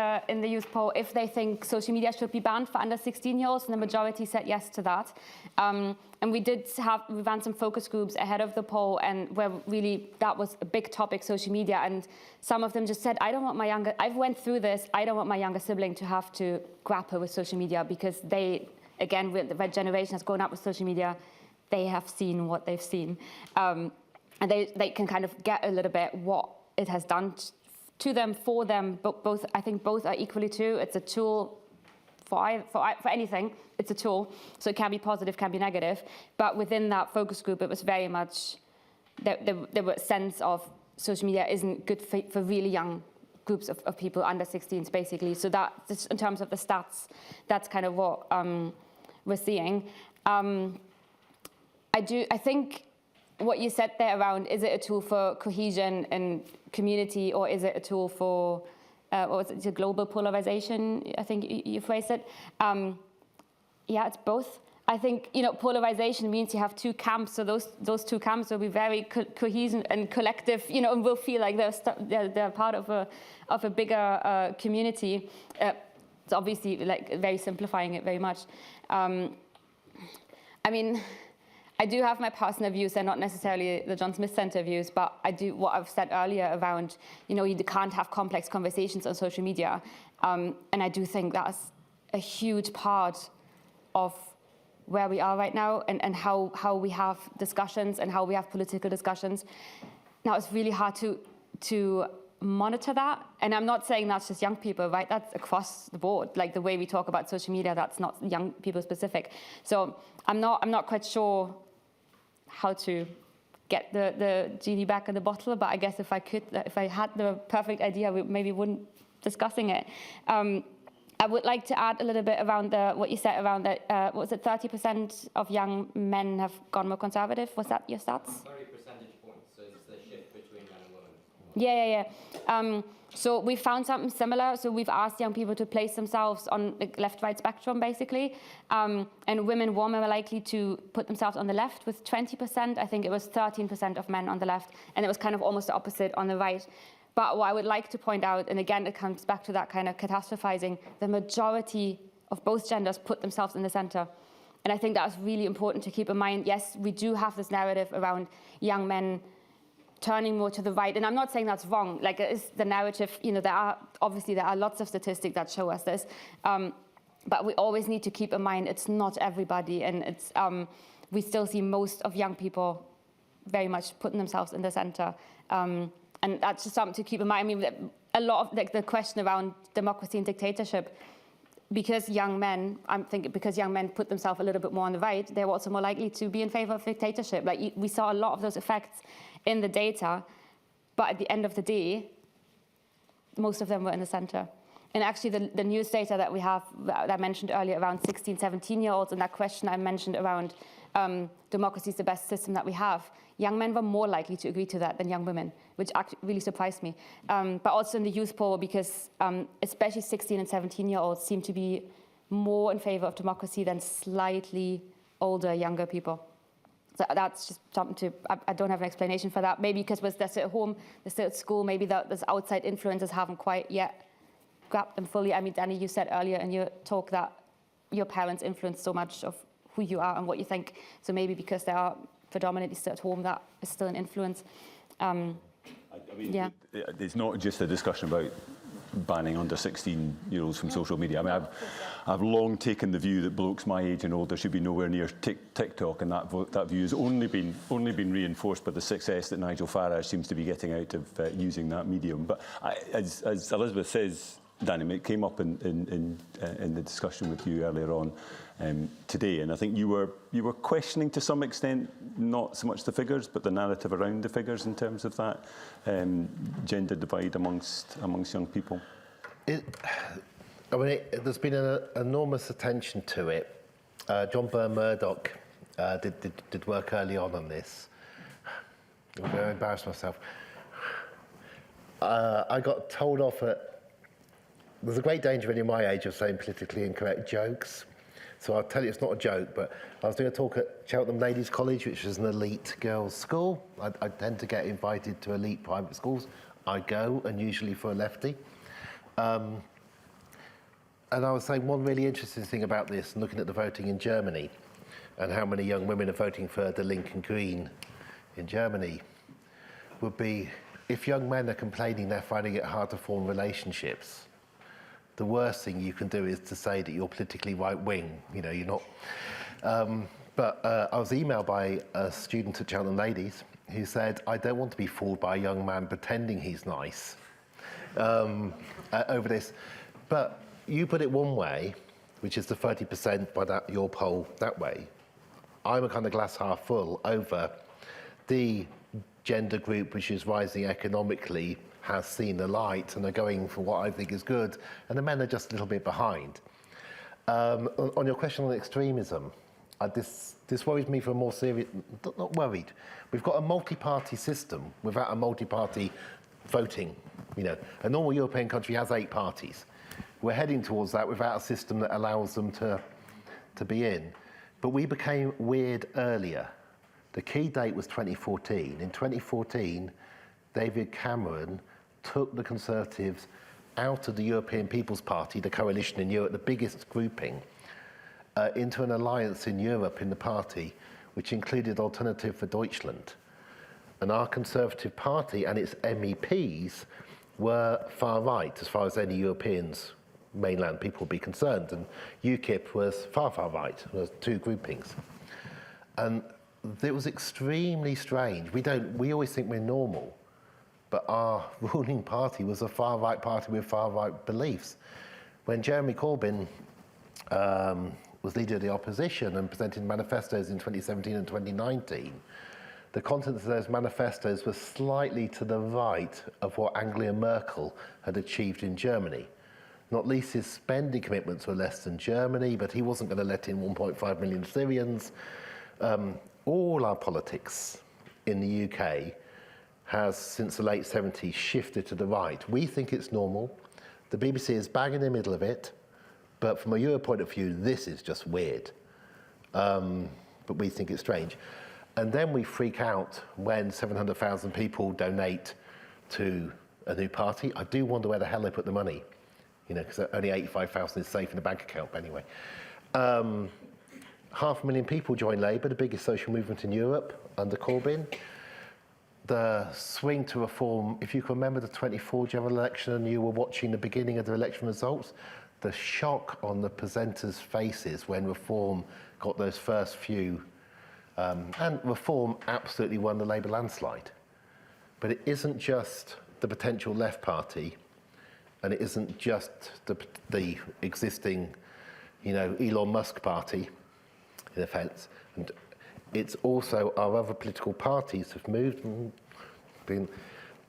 the youth poll if they think social media should be banned for under 16-year-olds, and the majority said yes to that. And we ran some focus groups ahead of the poll, and where really that was a big topic, social media. And some of them just said, I've went through this, I don't want my younger sibling to have to grapple with social media, because they, again, the generation has grown up with social media, they have seen what they've seen. And they can kind of get a little bit what it has done to them, for them. But I think both are equally true. It's a tool for anything. It's a tool, so it can be positive, can be negative. But within that focus group, it was very much there was a sense of social media isn't good for really young groups of people under 16s, basically. So that, just in terms of the stats, that's kind of what we're seeing. I think what you said there around, is it a tool for cohesion and community, or is it a tool for, what was it, the global polarization, I think you phrased it. Yeah, it's both. I think, polarization means you have two camps, so those two camps will be very cohesion and collective, and will feel like they're part of a bigger community. It's obviously like very simplifying it very much. I do have my personal views. They're not necessarily the John Smith Centre views, but I do what I've said earlier around, you can't have complex conversations on social media. And I do think that's a huge part of where we are right now, and how we have discussions and how we have political discussions. Now, it's really hard to monitor that. And I'm not saying that's just young people, right? That's across the board. Like the way we talk about social media, that's not young people specific. So I'm not quite sure how to get the genie back in the bottle, but I guess if I had the perfect idea, we maybe wouldn't discussing it. I would like to add a little bit around what you said around that, what was it, 30% of young men have gone more conservative? Was that your stats? 30 percentage points, so it's the shift between men and women. Yeah. So we found something similar. So we've asked young people to place themselves on the left-right spectrum, basically. And women were more likely to put themselves on the left with 20%. I think it was 13% of men on the left. And it was kind of almost the opposite on the right. But what I would like to point out, and again, it comes back to that kind of catastrophizing, the majority of both genders put themselves in the center. And I think that's really important to keep in mind. Yes, we do have this narrative around young men turning more to the right. And I'm not saying that's wrong. Like, it is the narrative, there are lots of statistics that show us this. But we always need to keep in mind it's not everybody. And it's we still see most of young people very much putting themselves in the center. And that's just something to keep in mind. A lot of the question around democracy and dictatorship, because young men put themselves a little bit more on the right, they're also more likely to be in favor of dictatorship. Like, we saw a lot of those effects in the data, but at the end of the day, most of them were in the center. And actually, the news data that we have, that I mentioned earlier, around 16, 17-year-olds, and that question I mentioned around democracy is the best system that we have, young men were more likely to agree to that than young women, which actually really surprised me. But also in the youth poll, because especially 16 and 17-year-olds seem to be more in favor of democracy than slightly older, younger people. So that's just something I don't have an explanation for that. Maybe because they're still at home, they're still at school, maybe those outside influences haven't quite yet grabbed them fully. I mean, Danny, you said earlier in your talk that your parents influence so much of who you are and what you think. So maybe because they are predominantly still at home, that is still an influence. It's not just a discussion about banning under 16-year-olds from social media. I mean, I've long taken the view that blokes my age and older should be nowhere near TikTok, and that view has only been reinforced by the success that Nigel Farage seems to be getting out of using that medium. But as Elizabeth says, Danny, it came up in the discussion with you earlier on today, and I think you were questioning to some extent not so much the figures, but the narrative around the figures in terms of that gender divide amongst young people. There's been an enormous attention to it. John Byrne Murdoch did work early on this. I'm going to embarrass myself. I got told off at there's a great danger when you're my age of saying politically incorrect jokes. So I'll tell you it's not a joke, but I was doing a talk at Cheltenham Ladies College, which is an elite girls' school. I tend to get invited to elite private schools. I go, and usually for a lefty. And I was saying one really interesting thing about this, looking at the voting in Germany, and how many young women are voting for the Lincoln Green in Germany, would be if young men are complaining they're finding it hard to form relationships, the worst thing you can do is to say that you're politically right-wing. You know, you're not. But I was emailed by a student at Cheltenham Ladies who said, I don't want to be fooled by a young man pretending he's nice over this. But you put it one way, which is the 30% by that, your poll that way. I'm a kind of glass half full over the gender group which is rising economically, has seen the light and are going for what I think is good, and the men are just a little bit behind. On your question on extremism, this worries me for a more serious, not worried. We've got a multi-party system without a multi-party voting. You know, a normal European country has 8 parties. We're heading towards that without a system that allows them to be in. But we became weird earlier. The key date was 2014. In 2014, David Cameron took the Conservatives out of the European People's Party, the coalition in Europe, the biggest grouping, into an alliance in Europe in the party, which included Alternative for Deutschland. And our Conservative Party and its MEPs were far right, as far as any Europeans, mainland people would be concerned. And UKIP was far, far right. There was 2 groupings. And it was extremely strange. We always think we're normal, but our ruling party was a far right party with far right beliefs. When Jeremy Corbyn was leader of the opposition and presented manifestos in 2017 and 2019, the contents of those manifestos were slightly to the right of what Angela Merkel had achieved in Germany. Not least his spending commitments were less than Germany, but he wasn't going to let in 1.5 million Syrians. All our politics in the UK has, since the late 70s, shifted to the right. We think it's normal. The BBC is bang in the middle of it. But from a Euro point of view, this is just weird. But we think it's strange. And then we freak out when 700,000 people donate to a new party. I do wonder where the hell they put the money. You know, because only 85,000 is safe in the bank account anyway. 500,000 people join Labour, the biggest social movement in Europe under Corbyn. The swing to reform, if you can remember the 24 general election and you were watching the beginning of the election results, the shock on the presenters' faces when reform got those first few, and reform absolutely won the Labour landslide. But it isn't just the potential left party, and it isn't just the existing, you know, Elon Musk party, in effect, and it's also our other political parties have moved and been,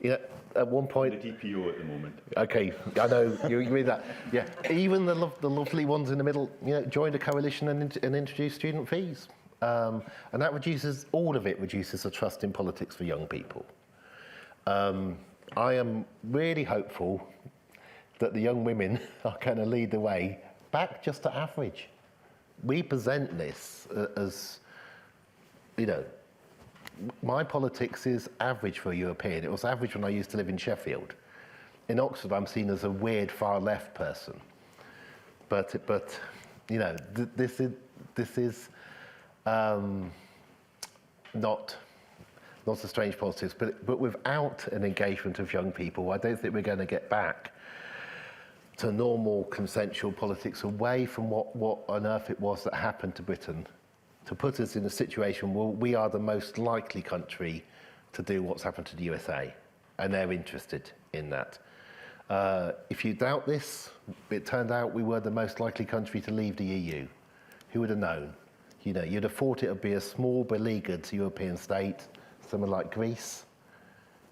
you know, at one point... The DPO at the moment. Okay, I know, you agree with that. Yeah, even the lovely ones in the middle, you know, joined a coalition and introduced student fees. And that reduces, all of it reduces the trust in politics for young people. I am really hopeful that the young women are going to lead the way back just to average. We present this as, you know, my politics is average for a European. It was average when I used to live in Sheffield. In Oxford, I'm seen as a weird far left person. But you know, this is not a strange politics. But without an engagement of young people, I don't think we're going to get back to normal consensual politics, away from what on earth it was that happened to Britain, to put us in a situation where we are the most likely country to do what's happened to the USA, and they're interested in that. If you doubt this, it turned out we were the most likely country to leave the EU. Who would have known? You know, you'd have thought it would be a small beleaguered European state, somewhere like Greece.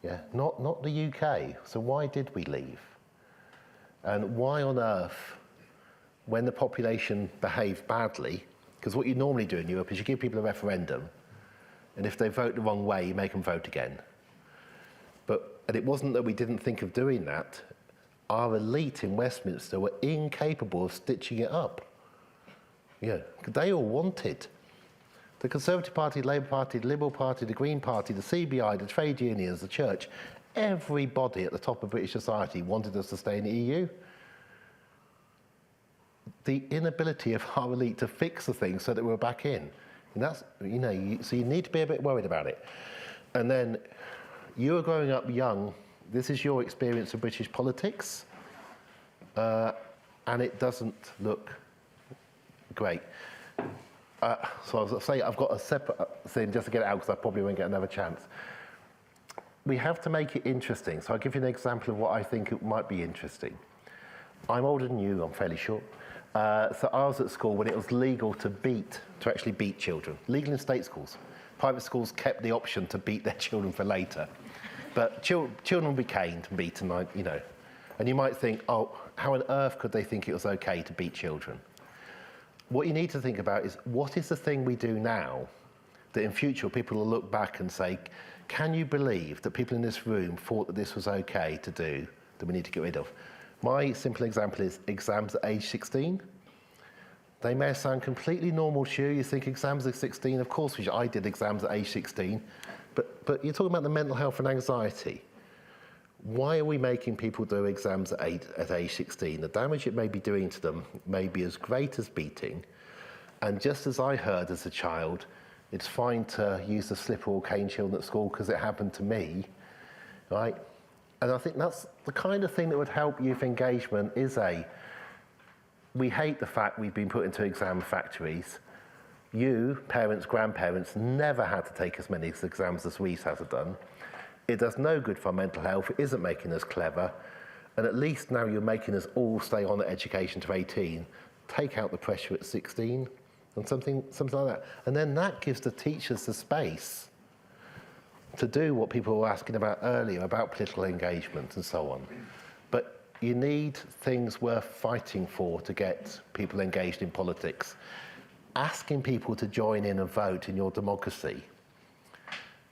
Yeah, not the UK. So why did we leave? And why on earth, when the population behaved badly, because what you normally do in Europe is you give people a referendum, and if they vote the wrong way, you make them vote again. And it wasn't that we didn't think of doing that. our elite in Westminster were incapable of stitching it up. Yeah, they all wanted. The Conservative Party, Labour Party, the Liberal Party, the Green Party, the CBI, the trade unions, the church, everybody at the top of British society wanted us to stay in the EU. The inability of our elite to fix the thing so that we're back in. And that's, so you need to be a bit worried about it. And then you are growing up young. This is your experience of British politics. And it doesn't look great. So I was saying I've got a separate thing just to get it out because I probably won't get another chance. We have to make it interesting. So I'll give you an example of what I think it might be interesting. I'm older than you, I'm fairly short. So I was at school when it was legal to actually beat children. Legal in state schools. Private schools kept the option to beat their children for later. But children would be caned and beaten, And you might think, oh, how on earth could they think it was okay to beat children? What you need to think about is, what is the thing we do now that in future people will look back and say, can you believe that people in this room thought that this was okay to do, that we need to get rid of? My simple example is exams at age 16. They may sound completely normal to you. You think exams at 16, of course, which I did exams at age 16. But you're talking about the mental health and anxiety. Why are we making people do exams at age 16? The damage it may be doing to them may be as great as beating. And just as I heard as a child, it's fine to use the slipper or cane children at school because it happened to me, right? And I think that's the kind of thing that would help youth engagement we hate the fact we've been put into exam factories. You, parents, grandparents, never had to take as many exams as we have done. It does no good for our mental health. It isn't making us clever. And at least now you're making us all stay on at education to 18. Take out the pressure at 16 and something like that. And then that gives the teachers the space to do what people were asking about earlier, about political engagement and so on. But you need things worth fighting for to get people engaged in politics. Asking people to join in and vote in your democracy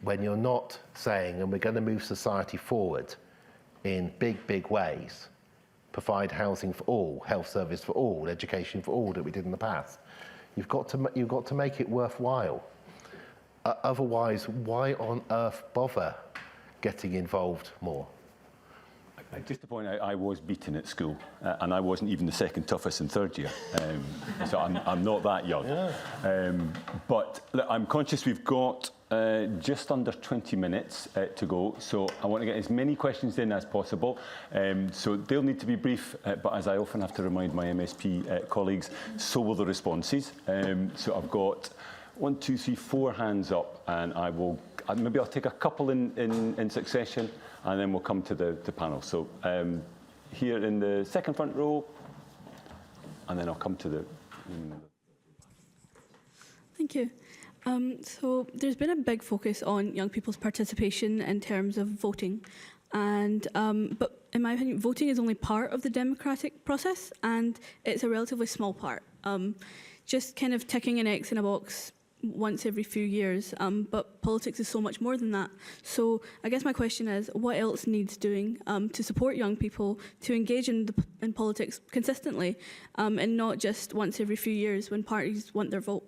when you're not saying, and we're going to move society forward in big, big ways, provide housing for all, health service for all, education for all that we did in the past. You've got to make it worthwhile. Otherwise, why on earth bother getting involved more? Just to point out, I was beaten at school, and I wasn't even the second toughest in third year, so I'm not that young. Yeah. But look, I'm conscious we've got just under 20 minutes to go, so I want to get as many questions in as possible. So they'll need to be brief, but as I often have to remind my MSP colleagues, so will the responses. So I've got 1, 2, 3, 4 hands up, and maybe I'll take a couple in succession, and then we'll come to the panel. So here in the second front row, and then I'll come to the... Thank you. So there's been a big focus on young people's participation in terms of voting. And but in my opinion, voting is only part of the democratic process, and it's a relatively small part. Just kind of ticking an X in a box once every few years, but politics is so much more than that. So I guess my question is, what else needs doing to support young people to engage in politics consistently, and not just once every few years when parties want their vote?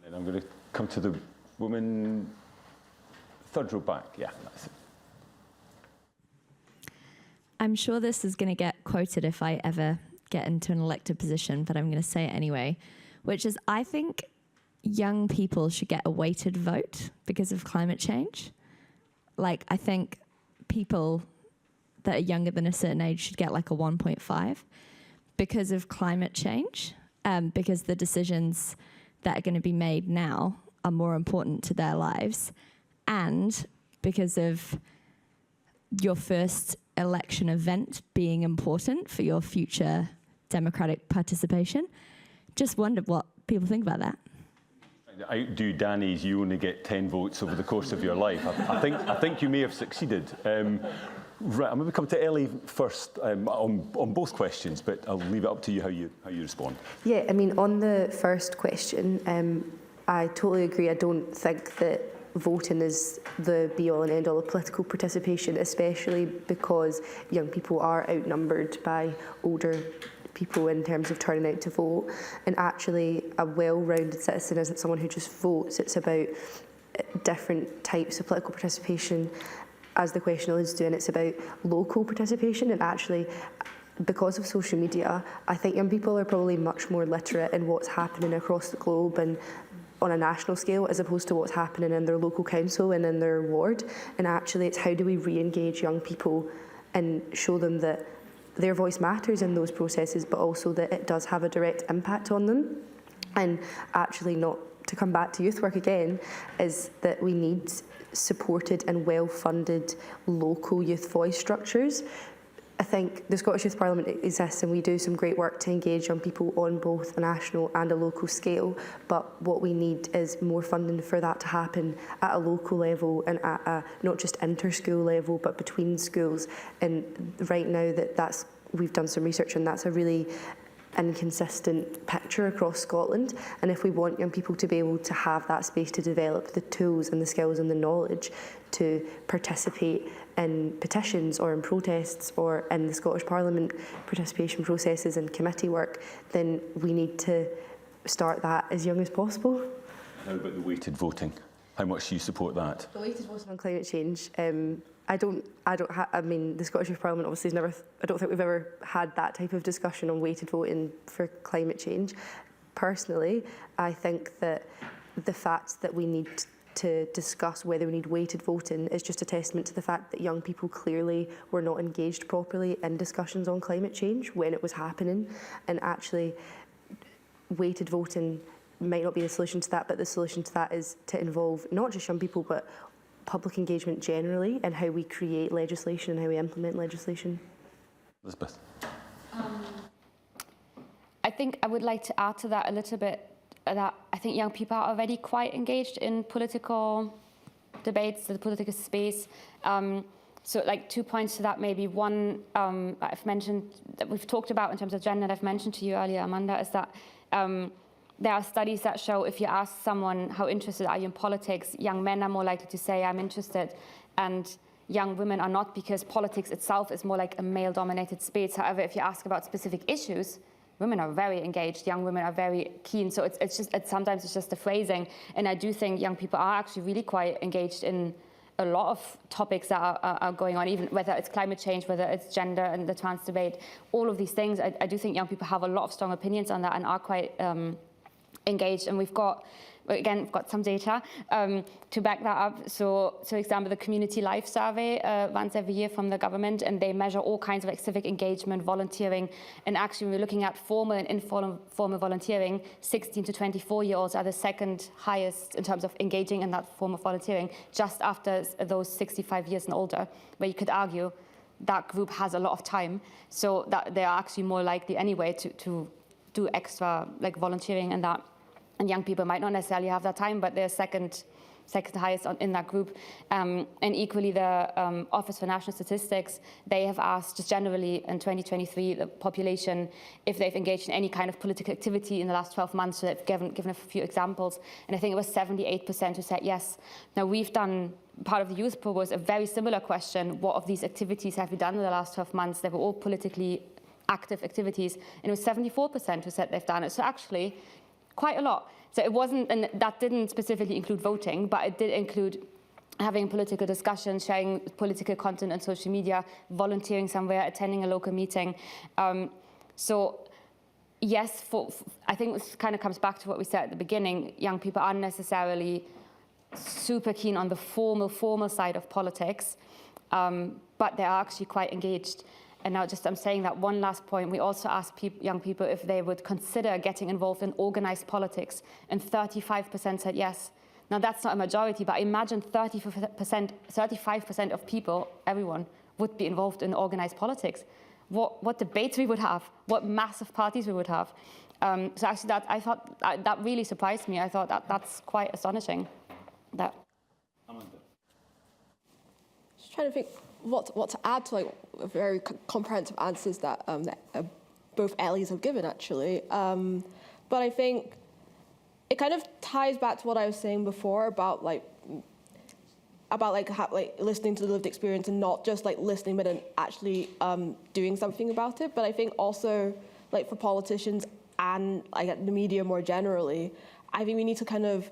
And I'm going to come to the woman, third row back. Yeah, that's it. I'm sure this is going to get quoted if I ever get into an elected position, but I'm going to say it anyway, which is I think young people should get a weighted vote because of climate change. Like, I think people that are younger than a certain age should get like a 1.5 because of climate change, because the decisions that are going to be made now are more important to their lives, and because of your first election event being important for your future democratic participation. Just wondered what people think about that. Outdo Danny's, you only get 10 votes over the course of your life. I think you may have succeeded. Right, I'm going to come to Ellie first on both questions, but I'll leave it up to you how you respond. Yeah, I mean, on the first question, I totally agree. I don't think that voting is the be-all and end-all of political participation, especially because young people are outnumbered by older people in terms of turning out to vote. And actually, a well-rounded citizen isn't someone who just votes. It's about different types of political participation, as the question alludes to, and it's about local participation. And actually, because of social media, I think young people are probably much more literate in what's happening across the globe and on a national scale, as opposed to what's happening in their local council and in their ward. And actually, it's how do we re-engage young people and show them that their voice matters in those processes, but also that it does have a direct impact on them. And actually, not to come back to youth work again, is that we need supported and well-funded local youth voice structures. I think the Scottish Youth Parliament exists and we do some great work to engage young people on both a national and a local scale, but what we need is more funding for that to happen at a local level and at a not just inter-school level but between schools. And right now we've done some research and that's a really inconsistent picture across Scotland, and if we want young people to be able to have that space to develop the tools and the skills and the knowledge to participate in petitions or in protests or in the Scottish Parliament participation processes and committee work, then we need to start that as young as possible. How about the weighted voting? How much do you support that? The weighted voting on climate change, I mean, the Scottish Youth Parliament obviously I don't think we've ever had that type of discussion on weighted voting for climate change. Personally, I think that the fact that we need to discuss whether we need weighted voting is just a testament to the fact that young people clearly were not engaged properly in discussions on climate change when it was happening. And actually, weighted voting might not be the solution to that, but the solution to that is to involve not just young people, but public engagement generally and how we create legislation and how we implement legislation. Elizabeth. I think I would like to add to that a little bit that I think young people are already quite engaged in political debates, the political space. So like 2 points to that, maybe one I've mentioned that we've talked about in terms of gender that I've mentioned to you earlier, Amanda, is that there are studies that show if you ask someone how interested are you in politics, young men are more likely to say I'm interested, and young women are not, because politics itself is more like a male-dominated space. However, if you ask about specific issues, women are very engaged, young women are very keen. So sometimes it's just the phrasing. And I do think young people are actually really quite engaged in a lot of topics that are going on, even whether it's climate change, whether it's gender and the trans debate, all of these things. I do think young people have a lot of strong opinions on that and are quite engaged. And we've got some data to back that up. So for example, the Community Life Survey runs every year from the government, and they measure all kinds of civic engagement, volunteering, and actually we're looking at formal and informal volunteering. 16 to 24-year-olds are the second highest in terms of engaging in that form of volunteering, just after those 65 years and older, where you could argue that group has a lot of time, so that they are actually more likely anyway to do extra like volunteering and that. And young people might not necessarily have that time, but they're second highest in that group. And equally, the Office for National Statistics, they have asked just generally in 2023 the population if they've engaged in any kind of political activity in the last 12 months. So they've given a few examples, and I think it was 78% who said yes. Now we've done, part of the youth poll was a very similar question: what of these activities have you done in the last 12 months? They were all politically active activities, and it was 74% who said they've done it. So actually, quite a lot. So it wasn't, and that didn't specifically include voting, but it did include having political discussions, sharing political content on social media, volunteering somewhere, attending a local meeting. So yes, I think this kind of comes back to what we said at the beginning. Young people aren't necessarily super keen on the formal side of politics, but they are actually quite engaged. And now I'm saying that one last point. We also asked young people if they would consider getting involved in organized politics, and 35% said yes. Now that's not a majority, but imagine 35% of people, everyone, would be involved in organized politics. What debates we would have, what massive parties we would have. So actually I thought that really surprised me. I thought that's quite astonishing. Just trying to think what to add to like very comprehensive answers that, both Ellies have given, actually. But I think it kind of ties back to what I was saying before about like about like listening to the lived experience and not just like listening but then actually doing something about it. But I think also like for politicians and like the media more generally, I think we need to kind of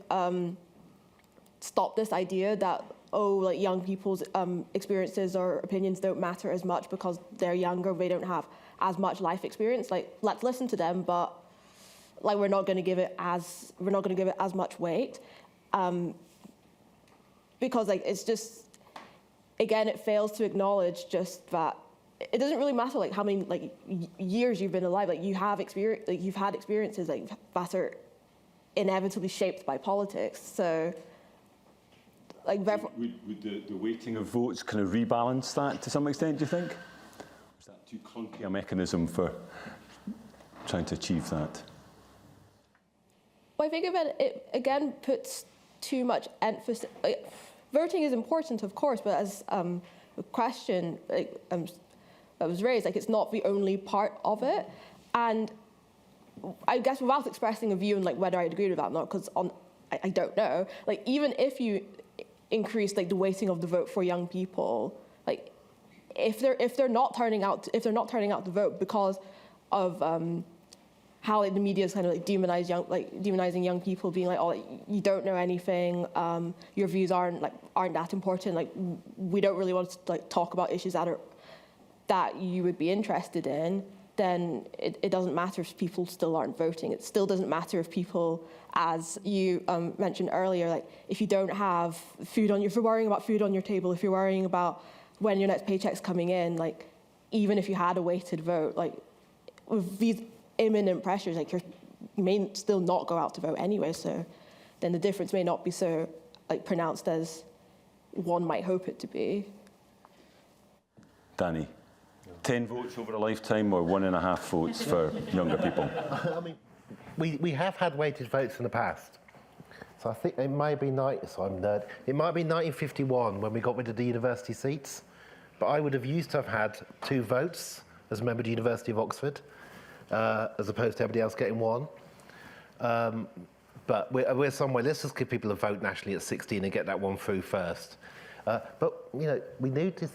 stop this idea that like young people's experiences or opinions don't matter as much because they're younger, they don't have as much life experience. Like, let's listen to them, but like we're not going to give it as much weight, because like it's just, again, it fails to acknowledge just that it doesn't really matter like how many like years you've been alive. Like you have experience, like you've had experiences like that are inevitably shaped by politics. So. Like, would the weighting of votes kind of rebalance that to some extent, do you think? Is that too clunky a mechanism for trying to achieve that? Well, I think it again puts too much emphasis. Like, voting is important, of course, but as a question that was raised, like it's not the only part of it. And I guess without expressing a view on like whether I'd agree with that or not, because I don't know. Like even if you increase like the weighting of the vote for young people, like if they're not turning out to vote because of how like the media is kind of like demonizing young people, being like, oh, like, you don't know anything, your views aren't that important, like we don't really want to like talk about issues that you would be interested in, then it doesn't matter if people still aren't voting. It still doesn't matter if people, as you mentioned earlier, like if you don't have food if you're worrying about food on your table, if you're worrying about when your next paycheck's coming in, like even if you had a weighted vote, like with these imminent pressures, like you may still not go out to vote anyway. So then the difference may not be so like pronounced as one might hope it to be. Danny, 10 votes over a lifetime or 1.5 votes for younger people? I mean, we have had weighted votes in the past. So I think it may be it might be 1951 when we got rid of the university seats. But I would have used to have had 2 votes as a member of the University of Oxford, as opposed to everybody else getting 1. But we're somewhere. Let's just give people a vote nationally at 16 and get that one through first. But you know, we need to.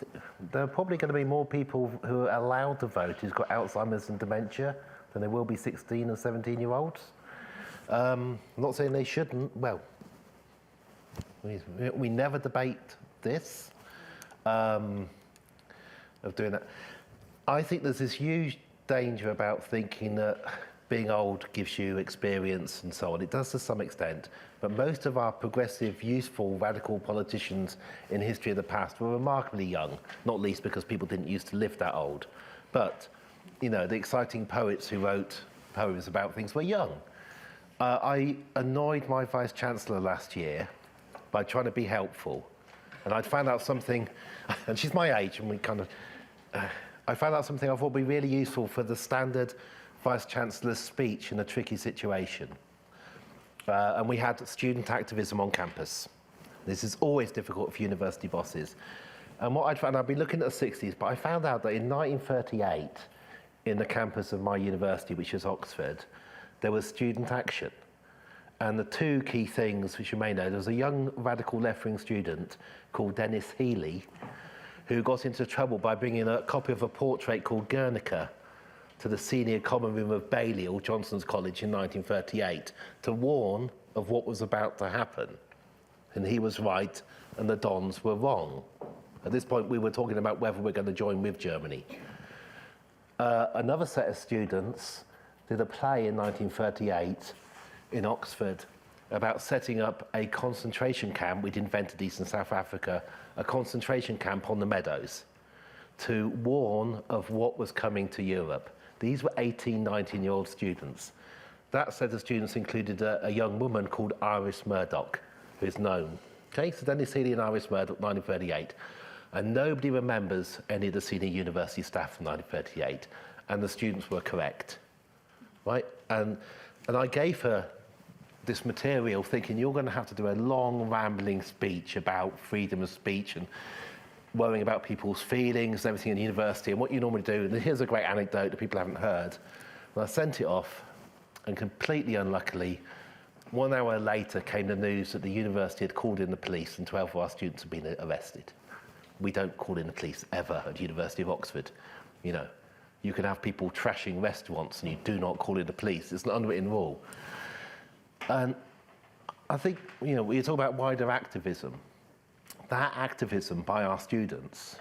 There are probably going to be more people who are allowed to vote who's got Alzheimer's and dementia than there will be 16 and 17-year-olds. I'm not saying they shouldn't. Well, we never debate this of doing that. I think there's this huge danger about thinking that being old gives you experience and so on. It does to some extent, but most of our progressive, useful, radical politicians in the history of the past were remarkably young, not least because people didn't used to live that old. But, you know, the exciting poets who wrote poems about things were young. I annoyed my Vice-Chancellor last year by trying to be helpful. And I'd found out something, and she's my age, and we kind of, I found out something I thought would be really useful for the standard Vice-Chancellor's speech in a tricky situation. And we had student activism on campus. This is always difficult for university bosses. And what I'd found, I'd been looking at the 60s, but I found out that in 1938, in the campus of my university, which is Oxford, there was student action. And the 2 key things, which you may know, there was a young radical left-wing student called Dennis Healy, who got into trouble by bringing a copy of a portrait called Guernica to the senior common room of Balliol, Johnson's College, in 1938, to warn of what was about to happen. And he was right, and the Dons were wrong. At this point, we were talking about whether we're going to join with Germany. Another set of students did a play in 1938 in Oxford about setting up a concentration camp. We'd invented these in South Africa, a concentration camp on the Meadows, to warn of what was coming to Europe. These were 18, 19-year-old students. That set of students included a young woman called Iris Murdoch, who is known. Okay, so Dennis Healy and Iris Murdoch, 1938. And nobody remembers any of the senior university staff from 1938. And the students were correct, right? And I gave her this material thinking you're going to have to do a long, rambling speech about freedom of speech and worrying about people's feelings and everything in university and what you normally do. And here's a great anecdote that people haven't heard. And I sent it off, and completely unluckily, 1 hour later came the news that the university had called in the police and 12 of our students had been arrested. We don't call in the police ever at the University of Oxford. You know, you can have people trashing restaurants and you do not call in the police. It's an unwritten rule. And I think, you know, we talk about wider activism. That activism by our students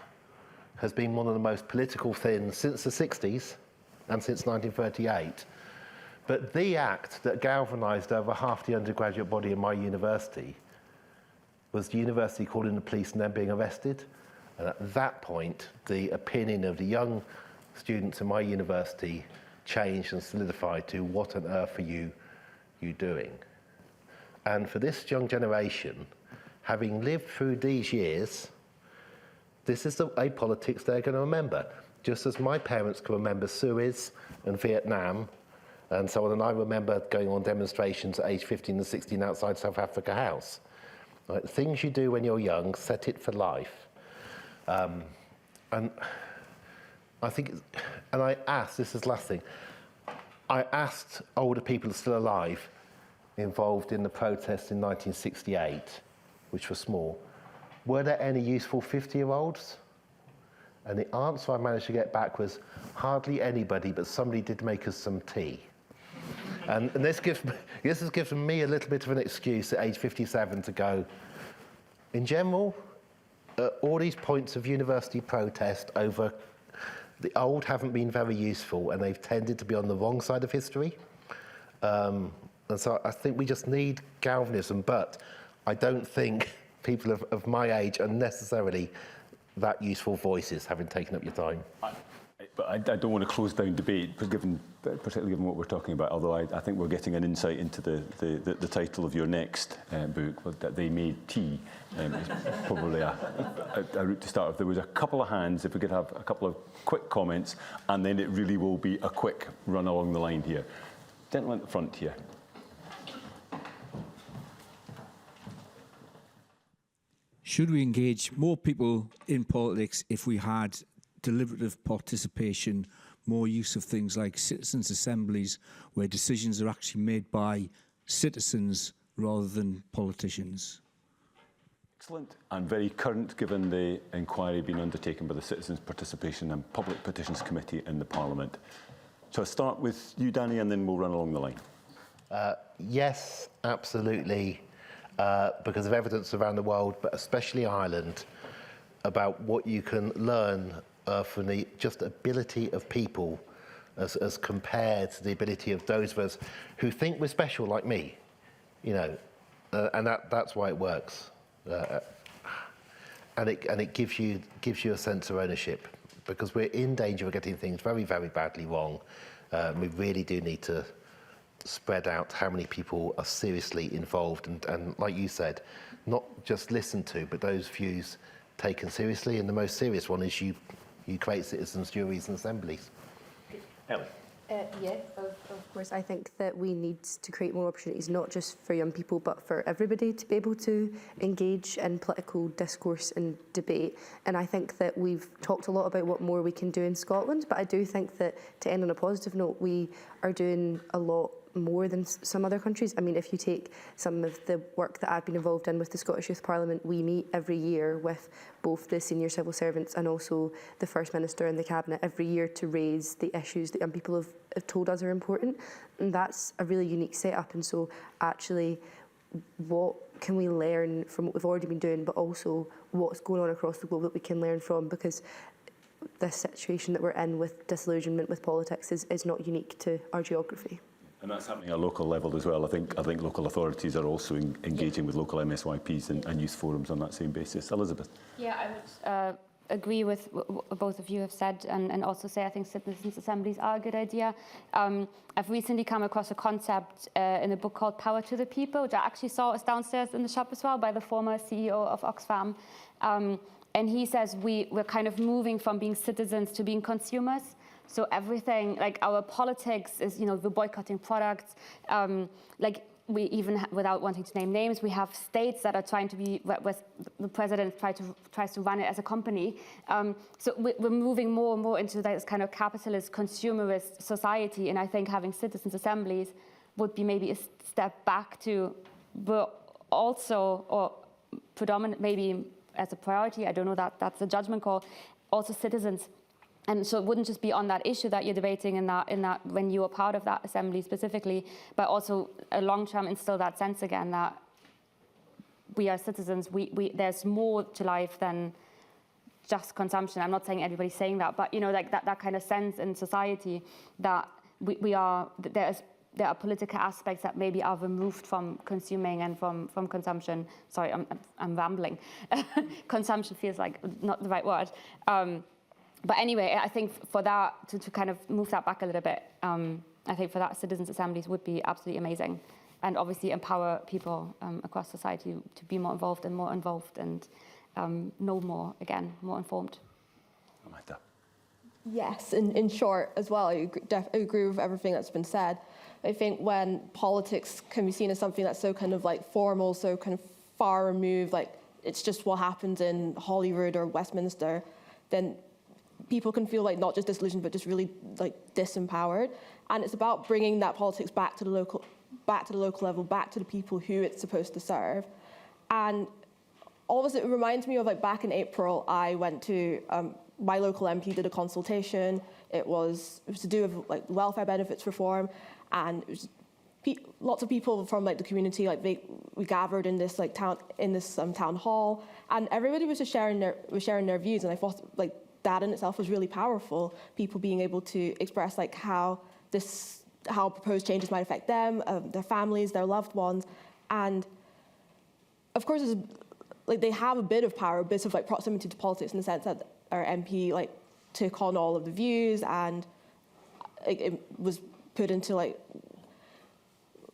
has been one of the most political things since the 60s and since 1938. But the act that galvanised over half the undergraduate body in my university was the university calling the police and then being arrested. And at that point, the opinion of the young students in my university changed and solidified to what on earth are you doing? And for this young generation, having lived through these years, this is a politics they're going to remember. Just as my parents can remember Suez and Vietnam and so on, and I remember going on demonstrations at age 15 and 16 outside South Africa House. Right? Things you do when you're young, set it for life. And I think, and I asked, this is the last thing, I asked older people still alive involved in the protests in 1968, which were small, were there any useful 50-year-olds? And the answer I managed to get back was hardly anybody, but somebody did make us some tea. And this has given me a little bit of an excuse at age 57 to go, in general, all these points of university protest over the old haven't been very useful and they've tended to be on the wrong side of history. And so I think we just need galvanism, but I don't think people of my age are necessarily that useful voices, having taken up your time. But I don't want to close down debate, particularly given what we're talking about, although I think we're getting an insight into the title of your next book, that They Made Tea, is probably a route to start with. There was a couple of hands, if we could have a couple of quick comments, and then it really will be a quick run along the line here. Gentleman at the front here. Should we engage more people in politics if we had deliberative participation, more use of things like citizens' assemblies, where decisions are actually made by citizens rather than politicians? Excellent. And very current, given the inquiry being undertaken by the Citizens Participation and Public Petitions Committee in the Parliament. So I'll start with you, Danny, and then we'll run along the line. Yes, absolutely, because of evidence around the world, but especially Ireland, about what you can learn from the just ability of people as compared to the ability of those of us who think we're special, like me, you know, and that's why it works, and it gives you a sense of ownership, because we're in danger of getting things very, very badly wrong. We really do need to spread out how many people are seriously involved, and like you said, not just listened to, but those views taken seriously. And the most serious one is you create citizens' juries and assemblies. Ellie. Yeah, of course. I think that we need to create more opportunities, not just for young people, but for everybody to be able to engage in political discourse and debate. And I think that we've talked a lot about what more we can do in Scotland, but I do think that, to end on a positive note, we are doing a lot more than some other countries. I mean, if you take some of the work that I've been involved in with the Scottish Youth Parliament, we meet every year with both the senior civil servants and also the First Minister and the Cabinet every year to raise the issues that young people have told us are important. And that's a really unique setup. And so actually, what can we learn from what we've already been doing, but also what's going on across the globe that we can learn from? Because this situation that we're in with disillusionment with politics is not unique to our geography. And that's happening at a local level as well. I think local authorities are also engaging with local MSYPs and youth forums on that same basis. Elizabeth. Yeah, I would agree with what both of you have said, and also say I think citizens' assemblies are a good idea. I've recently come across a concept in a book called Power to the People, which I actually saw is downstairs in the shop as well by the former CEO of Oxfam. And he says we're kind of moving from being citizens to being consumers. So everything, like our politics is, we're boycotting products. Like we even, without wanting to name names, we have states that are trying to be, where the president tries to run it as a company. So we're moving more and more into this kind of capitalist, consumerist society. And I think having citizens' assemblies would be maybe a step back to, but also, or predominant, maybe as a priority, I don't know, that's a judgment call, also citizens. And so it wouldn't just be on that issue that you're debating in that when you are part of that assembly specifically, but also a long-term instill that sense again that we are citizens, there's more to life than just consumption. I'm not saying everybody's saying that, but like that kind of sense in society that there are political aspects that maybe are removed from consuming and from consumption. Sorry, I'm rambling. Consumption feels like not the right word. But anyway, I think for that, to kind of move that back a little bit, I think for that, citizens' assemblies would be absolutely amazing. And obviously empower people across society to be more involved and know more, again, more informed. Amanda. Yes, in short as well, I agree with everything that's been said. I think when politics can be seen as something that's so kind of like formal, so kind of far removed, like it's just what happens in Holyrood or Westminster, then people can feel like not just disillusioned, but just really like disempowered. And it's about bringing that politics back to the local level, back to the people who it's supposed to serve. And all of this, it reminds me of like back in April, I went to, my local MP did a consultation. It was to do with like welfare benefits reform. And it was lots of people from like the community, like we gathered in this like town hall, and everybody was just sharing their views. And I thought like that in itself was really powerful. People being able to express like how proposed changes might affect them, their families, their loved ones, and of course, like they have a bit of power, a bit of like proximity to politics in the sense that our MP like took on all of the views, and it was put into like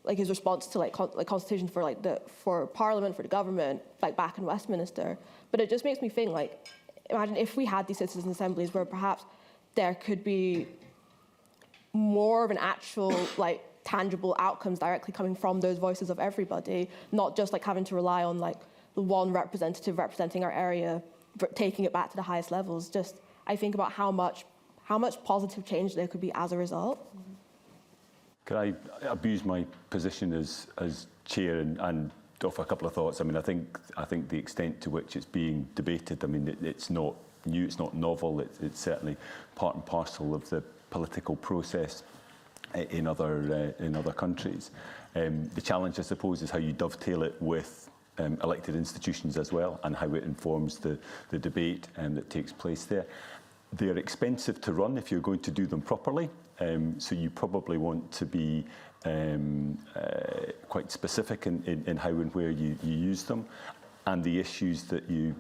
his response to like consultation for Parliament, for the government, like back in Westminster. But it just makes me think, like, imagine if we had these citizens' assemblies where perhaps there could be more of an actual like tangible outcomes directly coming from those voices of everybody, not just like having to rely on like the one representative representing our area, taking it back to the highest levels. Just I think about how much positive change there could be as a result. Could I abuse my position as chair and offer a couple of thoughts? I mean, I think the extent to which it's being debated, I mean, it's not new, it's not novel. It's certainly part and parcel of the political process in other countries. The challenge, I suppose, is how you dovetail it with elected institutions as well, and how it informs the debate that takes place there. They're expensive to run if you're going to do them properly. So you probably want to be quite specific in how and where you use them, and the issues that you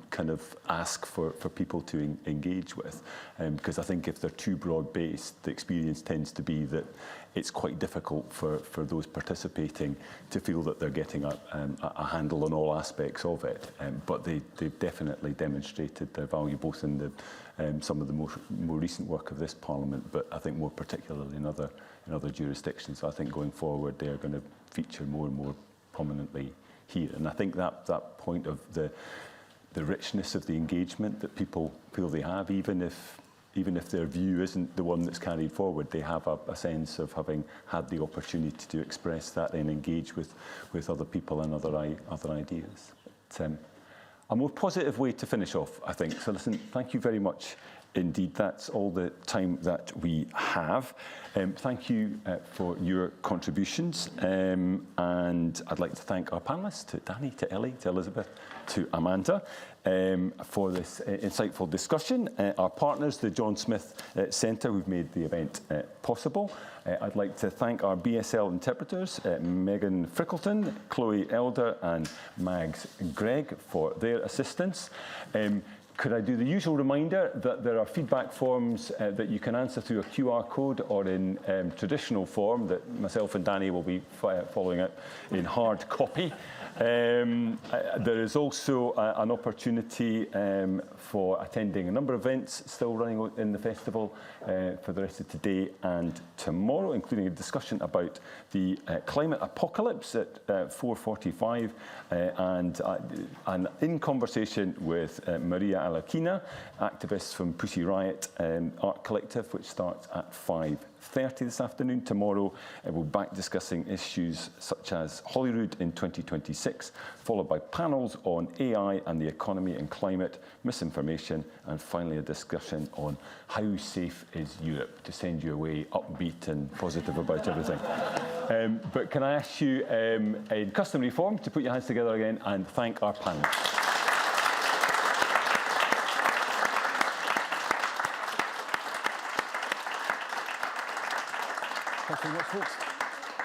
kind of ask for people to engage with. Because I think if they're too broad-based, the experience tends to be that it's quite difficult for those participating to feel that they're getting a handle on all aspects of it. But they've definitely demonstrated their value both in some of the more recent work of this Parliament, but I think more particularly in other jurisdictions. So I think going forward they're going to feature more and more prominently here. And I think that point of the richness of the engagement that people feel they have, even if their view isn't the one that's carried forward, they have a sense of having had the opportunity to express that and engage with other people and other ideas. But, a more positive way to finish off, I think. So listen, thank you very much indeed. That's all the time that we have. Thank you for your contributions. And I'd like to thank our panellists, to Danny, to Ellie, to Elizabeth, to Amanda, for this insightful discussion. Our partners, the John Smith Centre, who've made the event possible. I'd like to thank our BSL interpreters, Megan Frickleton, Chloe Elder and Mags Gregg for their assistance. Could I do the usual reminder that there are feedback forms that you can answer through a QR code or in traditional form that myself and Danny will be following up in hard copy. There is also an opportunity for attending a number of events still running in the festival for the rest of today and tomorrow, including a discussion about the climate apocalypse at 4:45 and in conversation with Maria Alakina, activists from Pussy Riot Art Collective, which starts at 5:30. 5:30 this afternoon. Tomorrow, we'll be back discussing issues such as Holyrood in 2026, followed by panels on AI and the economy and climate, misinformation, and finally a discussion on how safe is Europe, to send you away upbeat and positive about everything. But can I ask you, in customary form, to put your hands together again and thank our panel. Thanks very much, folks.